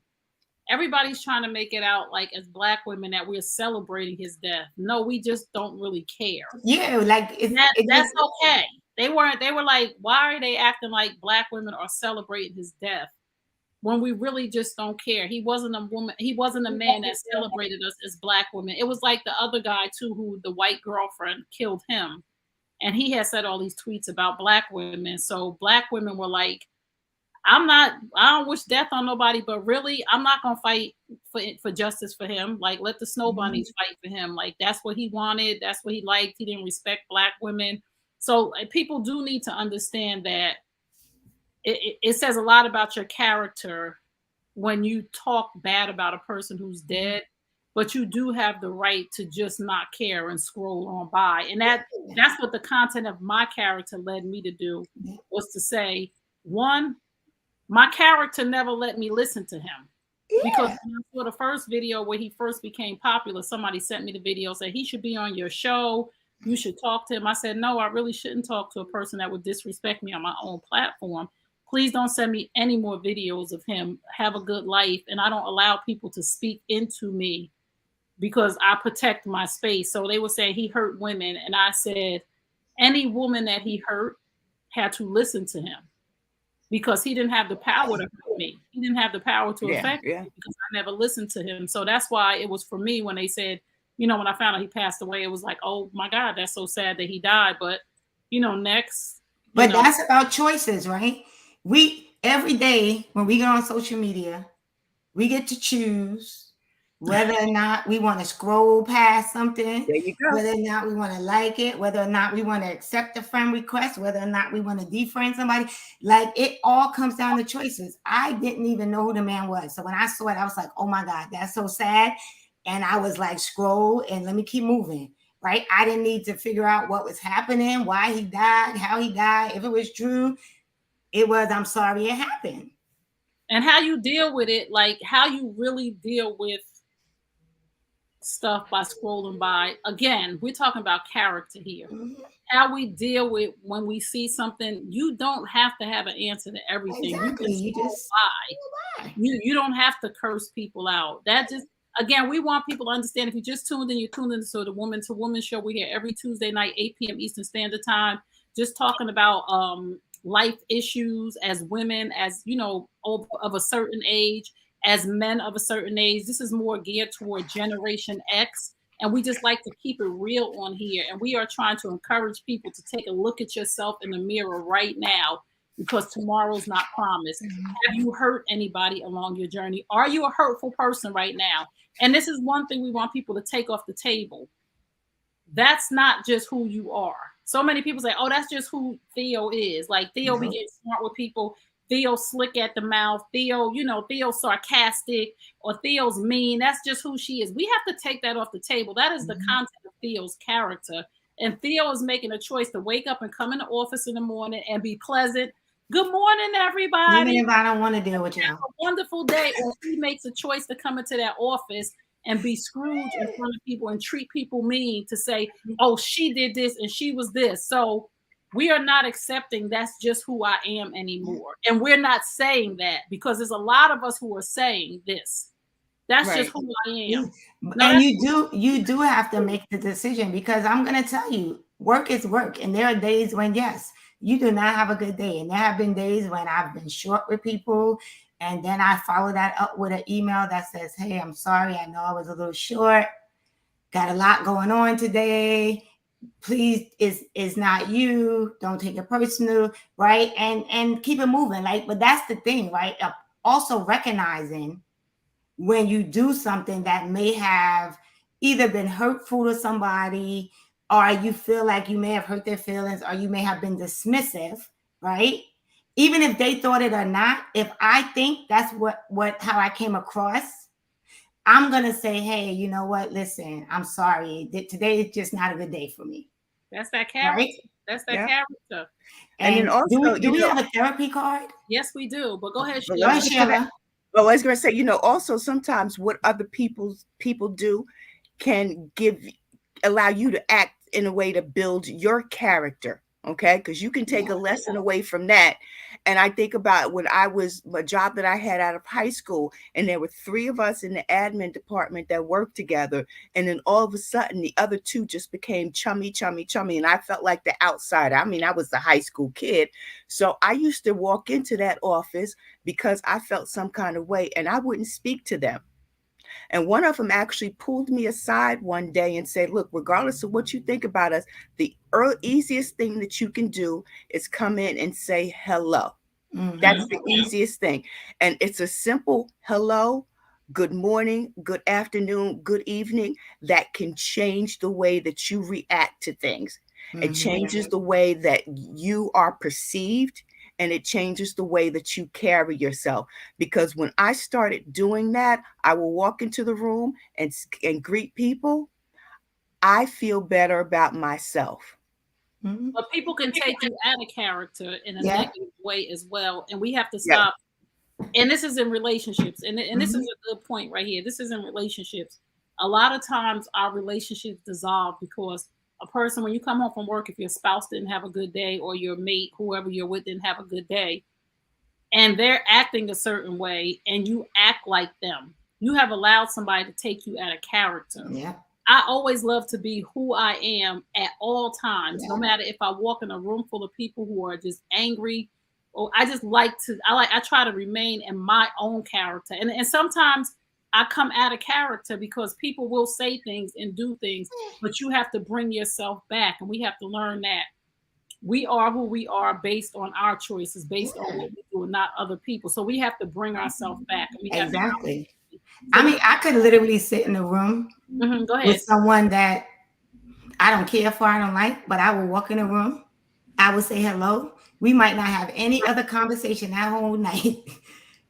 everybody's trying to make it out like as Black women that we're celebrating his death. No, we just don't really care. Yeah, like that's okay. They were like, why are they acting like Black women are celebrating his death when we really just don't care? He wasn't a woman, he wasn't a man that celebrated us as Black women. It was like the other guy too, who the white girlfriend killed him. And he had said all these tweets about Black women. So Black women were like, I don't wish death on nobody, but really, I'm not going to fight for justice for him. Like, let the snow bunnies fight for him. Like, that's what he wanted. That's what he liked. He didn't respect Black women. So people do need to understand that it says a lot about your character when you talk bad about a person who's dead, but you do have the right to just not care and scroll on by. And that's what the content of my character led me to do, was to say, one, my character never let me listen to him. Because when I saw the first video where he first became popular, somebody sent me the video, said he should be on your show. You should talk to him. I said, no, I really shouldn't talk to a person that would disrespect me on my own platform. Please don't send me any more videos of him. Have a good life. And I don't allow people to speak into me because I protect my space. So they were saying he hurt women. And I said, any woman that he hurt had to listen to him. Because he didn't have the power to hurt me. He didn't have the power to affect me because I never listened to him. So that's why it was for me when they said, when I found out he passed away, it was like, oh my God, that's so sad that he died. But, next. But that's about choices, right? Every day when we get on social media, we get to choose whether or not we want to scroll past something, whether or not we want to like it, whether or not we want to accept a friend request, whether or not we want to defriend somebody. Like, it all comes down to choices. I didn't even know who the man was. So when I saw it, I was like, oh my God, that's so sad. And I was like, scroll and let me keep moving, right? I didn't need to figure out what was happening, why he died, how he died. If it was true, it was, I'm sorry it happened. And how you deal with it, like how you really deal with stuff by scrolling by. Again, we're talking about character here. Mhm. How we deal with when we see something. You don't have to have an answer to everything. You Exactly. just You scroll just by. why? You don't have to curse people out. That just, again, we want people to understand. If you just tuned in, you tuned in to the Woman to Woman show. We're here every Tuesday night, 8 p.m. Eastern Standard Time, just talking about life issues as women, as you know, of a certain age, as men of a certain age. This is more geared toward Generation X. And we just like to keep it real on here. And we are trying to encourage people to take a look at yourself in the mirror right now, because tomorrow's not promised. Have you hurt anybody along your journey? Are you a hurtful person right now? And this is one thing we want people to take off the table. That's not just who you are. So many people say, oh, that's just who Theo is. Like Theo be getting smart with people. Theo slick at the mouth. Theo, you know, Theo's sarcastic, or Theo's mean. That's just who she is. We have to take that off the table. That is the content of Theo's character. And Theo is making a choice to wake up and come in the office in the morning and be pleasant. Good morning, everybody. Even if I don't want to deal with you. Have a wonderful day. Or he makes a choice to come into that office and be Scrooge in front of people and treat people mean, to say, oh, she did this and she was this. So we are not accepting that's just who I am anymore. And we're not saying that, because there's a lot of us who are saying this. That's just who I am. And you do have to make the decision, because I'm going to tell you, work is work. And there are days when, yes, you do not have a good day. And there have been days when I've been short with people. And then I follow that up with an email that says, hey, I'm sorry. I know I was a little short. Got a lot going on today. Please, it's not you. Don't take it personal, right? And keep it moving. Like, but that's the thing, right? Also recognizing when you do something that may have either been hurtful to somebody, or you feel like you may have hurt their feelings, or you may have been dismissive, right? Even if they thought it or not, if I think that's how I came across, I'm going to say, hey, you know what? Listen, I'm sorry. Today is just not a good day for me. That's that character. Right? That's that character. And then also, do we have a therapy card? Yes, we do. But go ahead, Sheila. Well, I was going to say, you know, also sometimes what other people do can allow you to act in a way to build your character. Okay, because you can take a lesson away from that. And I think about when I was a job that I had out of high school, and there were 3 of us in the admin department that worked together. And then all of a sudden, the other 2 just became chummy. And I felt like the outsider. I mean, I was the high school kid. So I used to walk into that office because I felt some kind of way, and I wouldn't speak to them. And one of them actually pulled me aside one day and said, look, regardless of what you think about us, the easiest thing that you can do is come in and say hello. Mm-hmm. That's the easiest thing. And it's a simple hello, good morning, good afternoon, good evening that can change the way that you react to things. Mm-hmm. It changes the way that you are perceived. And it changes the way that you carry yourself. Because when I started doing that, I will walk into the room and greet people. I feel better about myself. Mm-hmm. But people can take you out of character in a negative way as well. And we have to stop. Yeah. And this is in relationships. And this is a good point right here. This is in relationships. A lot of times our relationships dissolve because a person, when you come home from work, if your spouse didn't have a good day, or your mate, whoever you're with, didn't have a good day, and they're acting a certain way and you act like them, you have allowed somebody to take you out of character. Yeah. I always love to be who I am at all times, no matter if I walk in a room full of people who are just angry, or I just I try to remain in my own character. And sometimes I come out of character because people will say things and do things, but you have to bring yourself back. And we have to learn that we are who we are based on our choices, based on what we do, and not other people. So we have to bring ourselves back. And we exactly. I mean, I could literally sit in a room with someone that I don't care for, I don't like, but I will walk in a room. I will say hello. We might not have any other conversation that whole night.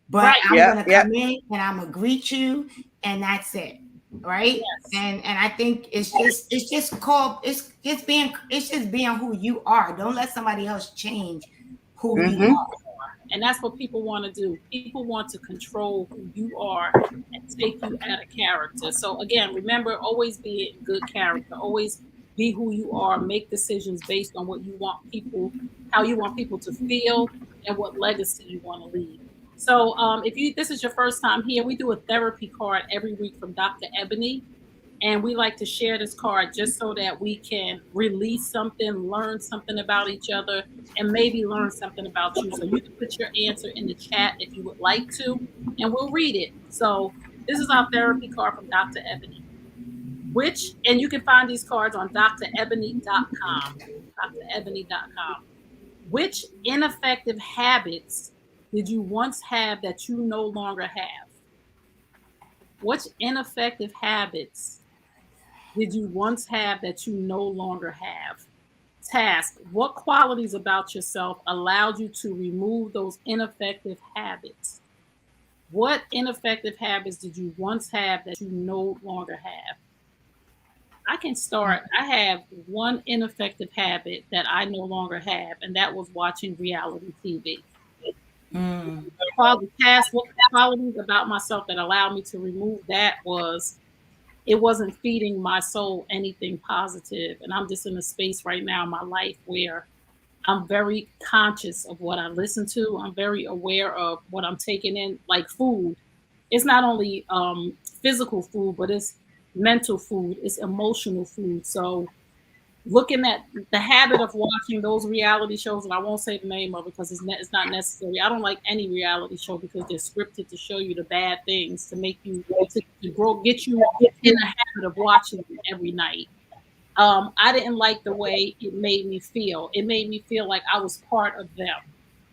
But I'm gonna come in and I'm gonna greet you, and that's it, right? Yes. And I think it's just being who you are. Don't let somebody else change who you are. And that's what people want to do. People want to control who you are and take you out of character. So again, remember, always be in good character. Always be who you are. Make decisions based on what you want people, how you want people to feel, and what legacy you want to leave. So if you this is your first time here, we do a therapy card every week from Dr. Ebony. And we like to share this card just so that we can release something, learn something about each other, and maybe learn something about you. So you can put your answer in the chat if you would like to, and we'll read it. So this is our therapy card from Dr. Ebony. And you can find these cards on drebony.com. drebony.com. Which ineffective habits did you once have that you no longer have? Which ineffective habits did you once have that you no longer have? Task: what qualities about yourself allowed you to remove those ineffective habits? What ineffective habits did you once have that you no longer have? I can start. I have one ineffective habit that I no longer have, and that was watching reality TV. What qualities about myself that allowed me to remove that was it wasn't feeding my soul anything positive. And I'm just in a space right now in my life where I'm very conscious of what I listen to. I'm very aware of what I'm taking in, like food. It's not only physical food, but it's mental food, it's emotional food. So looking at the habit of watching those reality shows, and I won't say the name of it because it's not necessary. I don't like any reality show because they're scripted to show you the bad things to make you to grow, get you in the habit of watching them every night. I didn't like the way it made me feel. It made me feel like I was part of them,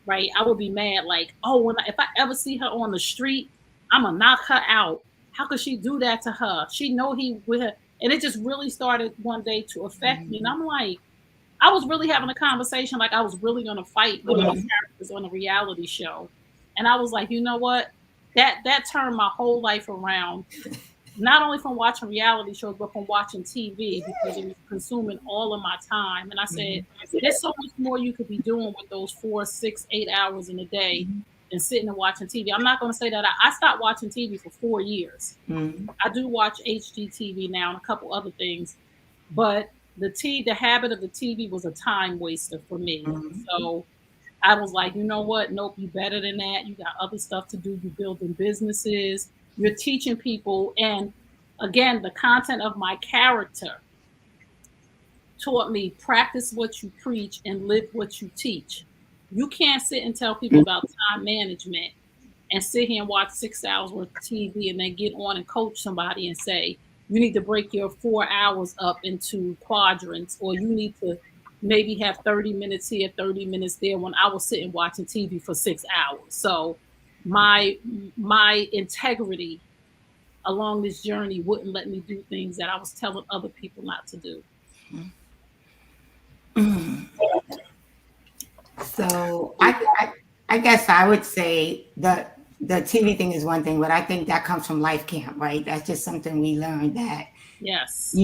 right? I would be mad, like, oh, if I ever see her on the street, I'm gonna knock her out. How could she do that to her? She know he with her, and it just really started one day to affect me. And I'm like, I was really having a conversation, like I was really gonna fight one of the characters on a reality show, and I was like, you know what? That turned my whole life around not only from watching reality shows, but from watching TV because it was consuming all of my time. And I said, there's so much more you could be doing with those 4, 6, 8 hours in a day than sitting and watching TV. I'm not going to say that I stopped watching TV for 4 years. I do watch HGTV now and a couple other things, but the habit of the TV was a time waster for me. So I was like, you know what? Nope, you better than that. You got other stuff to do. You're building businesses. You're teaching people. And again, the content of my character taught me practice what you preach and live what you teach. You can't sit and tell people about time management and sit here and watch 6 hours worth of TV and then get on and coach somebody and say, you need to break your 4 hours up into quadrants, or you need to maybe have 30 minutes here, 30 minutes there, when I was sitting watching TV for 6 hours. So my integrity along this journey wouldn't let me do things that I was telling other people not to do. So I guess I would say that the TV thing is one thing, but I think that comes from life camp, right? That's just something we learned that, yes,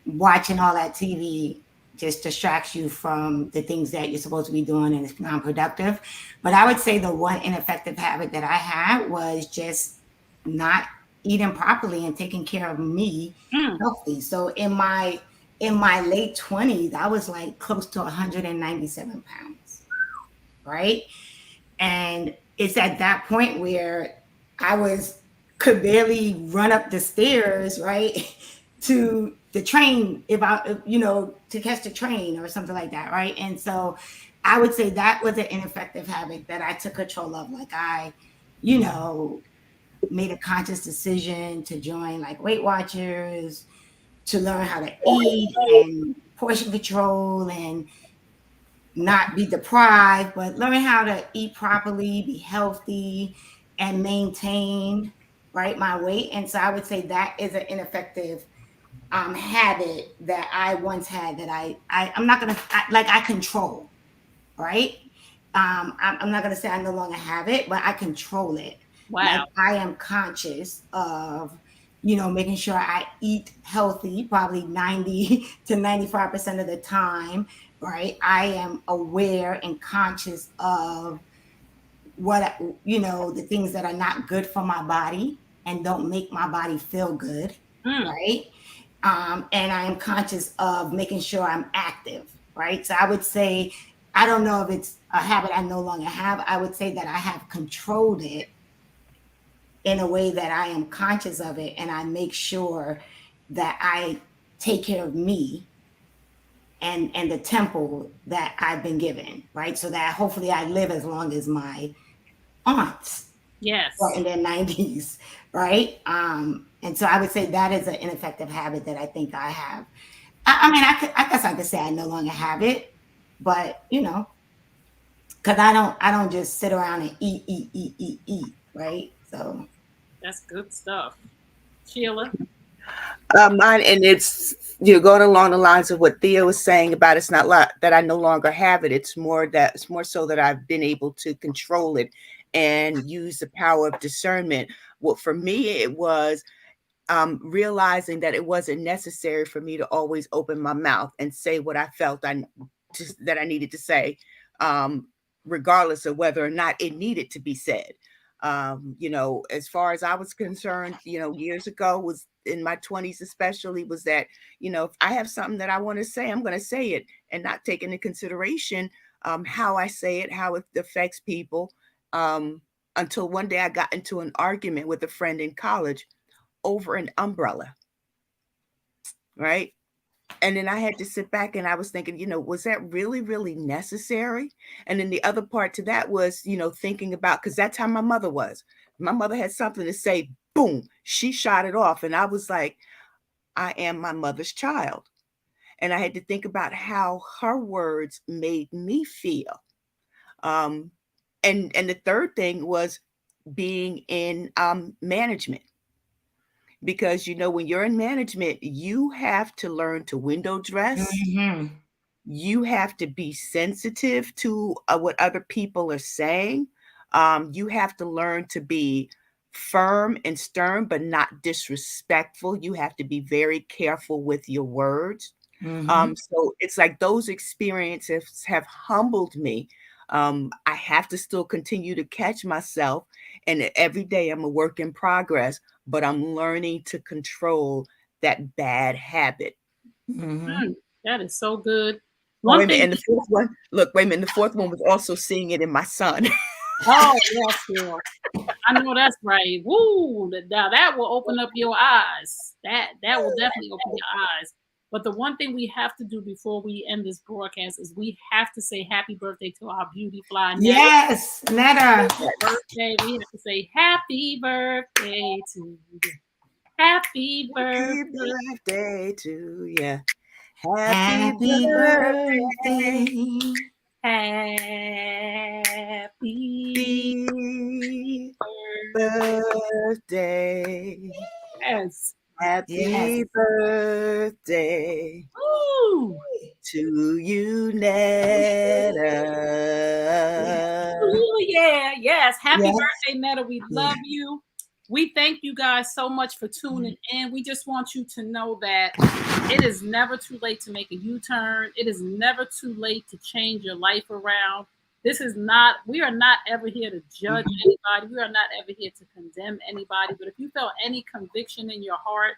watching all that TV just distracts you from the things that you're supposed to be doing and it's non-productive. But I would say the one ineffective habit that I had was just not eating properly and taking care of me healthy. So in my late 20s, I was like close to 197 pounds, right? And it's at that point where I could barely run up the stairs, right, to the train, to catch the train or something like that, right? And so I would say that was an ineffective habit that I took control of. Like I, made a conscious decision to join like Weight Watchers, to learn how to eat and portion control and not be deprived, but learn how to eat properly, be healthy, and maintain, right, my weight. And so I would say that is an ineffective habit that I once had that I'm not gonna I control, right? I'm not gonna say I no longer have it, but I control it. Wow. Like I am conscious of, making sure I eat healthy, probably 90 to 95% of the time, right? I am aware and conscious of, the things that are not good for my body and don't make my body feel good, right? And I am conscious of making sure I'm active, right? So I would say, I don't know if it's a habit I no longer have. I would say that I have controlled it in a way that I am conscious of it, and I make sure that I take care of me and the temple that I've been given, right? So that hopefully I live as long as my aunts were in their 90s, right? And so I would say that is an ineffective habit that I think I have. I mean, I guess I could say I no longer have it, but because I don't just sit around and eat, right? So That's good stuff. Sheila? Mine, and it's going along the lines of what Theo was saying about it's not that I no longer have it. It's more so that I've been able to control it and use the power of discernment. Well, for me, it was realizing that it wasn't necessary for me to always open my mouth and say what I felt that I needed to say, regardless of whether or not it needed to be said. As far as I was concerned, years ago, was in my 20s especially, was that, if I have something that I want to say, I'm going to say it and not take into consideration how I say it, how it affects people. Until one day I got into an argument with a friend in college over an umbrella, right? And then I had to sit back and I was thinking, was that really, really necessary? And then the other part to that was, thinking about, because that's how my mother was. My mother had something to say, boom, she shot it off. And I was like, I am my mother's child. And I had to think about how her words made me feel. And the third thing was being in management. Because when you're in management, you have to learn to window dress. You have to be sensitive to what other people are saying. You have to learn to be firm and stern, but not disrespectful. You have to be very careful with your words. So it's like those experiences have humbled me. I have to still continue to catch myself, and every day I'm a work in progress, but I'm learning to control that bad habit. That is so good. Oh, wait a minute. And the fourth one, look, wait a minute. The fourth one was also seeing it in my son. Oh, yes, girl. I know that's right. Woo! Now that will open up your eyes. That will definitely open your eyes. But the one thing we have to do before we end this broadcast is we have to say happy birthday to our beauty fly Netta. Yes, Netta. Birthday. We have to say happy birthday to you. Happy birthday to you. Happy birthday. Happy birthday. Yes. Happy birthday. Ooh. To you, Netta. Ooh, yeah. Yes. Happy birthday, Netta. We love you. We thank you guys so much for tuning in. We just want you to know that it is never too late to make a U-turn. It is never too late to change your life around. We are not ever here to judge anybody. We are not ever here to condemn anybody. But if you felt any conviction in your heart,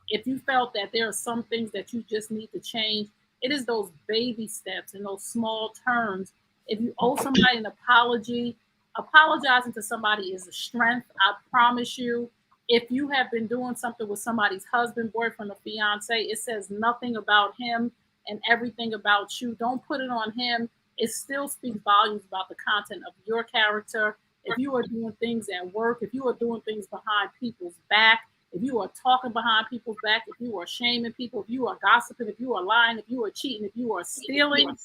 if you felt that there are some things that you just need to change, it is those baby steps and those small turns. If you owe somebody an apology, apologizing to somebody is a strength. I promise you. If you have been doing something with somebody's husband, boyfriend, or fiance, it says nothing about him and everything about you. Don't put it on him. It still speaks volumes about the content of your character. If you are doing things at work, if you are doing things behind people's back, if you are talking behind people's back, if you are shaming people, if you are gossiping, if you are lying, if you are cheating, if you are stealing,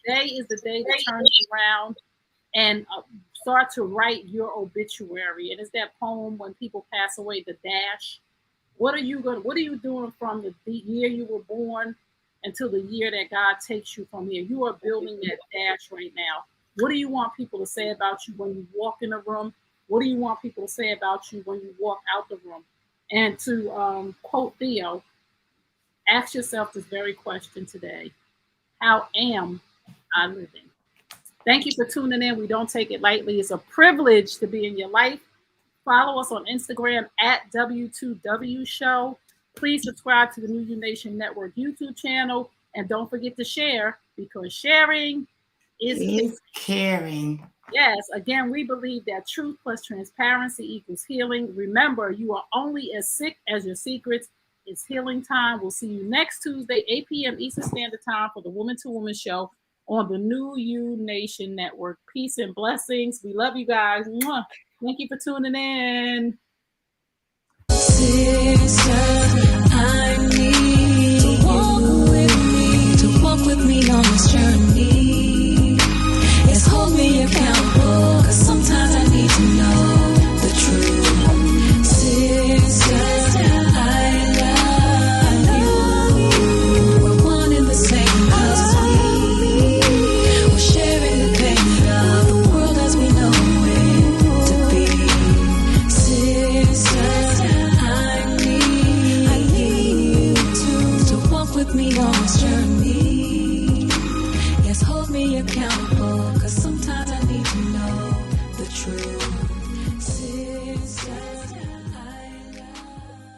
today is the day to turn it around and start to write your obituary. And it's that poem when people pass away, the dash. What are you doing from the year you were born until the year that God takes you from here? You are building that dash right now. What do you want people to say about you when you walk in a room? What do you want people to say about you when you walk out the room? And to quote Theo, ask yourself this very question today: how am I living? Thank you for tuning in. We don't take it lightly. It's a privilege to be in your life. Follow us on Instagram at W2W Show. Please subscribe to the New You Nation Network YouTube channel. And don't forget to share, because sharing is caring. Yes, again, we believe that truth plus transparency equals healing. Remember, you are only as sick as your secrets. It's healing time. We'll see you next Tuesday, 8 p.m. Eastern Standard Time for the Woman to Woman Show on the New You Nation Network. Peace and blessings. We love you guys. Mwah. Thank you for tuning in. Sister, I need to walk with me on this journey. Yes, hold me accountable, 'cause sometimes I need to know the truth. Sister, I love you. We're one in the same, 'cause we're sharing the pain of the world as we know it to be. Sister, I need you to walk with me on this journey. Yes, hold me accountable, 'cause sometimes I need to know the truth.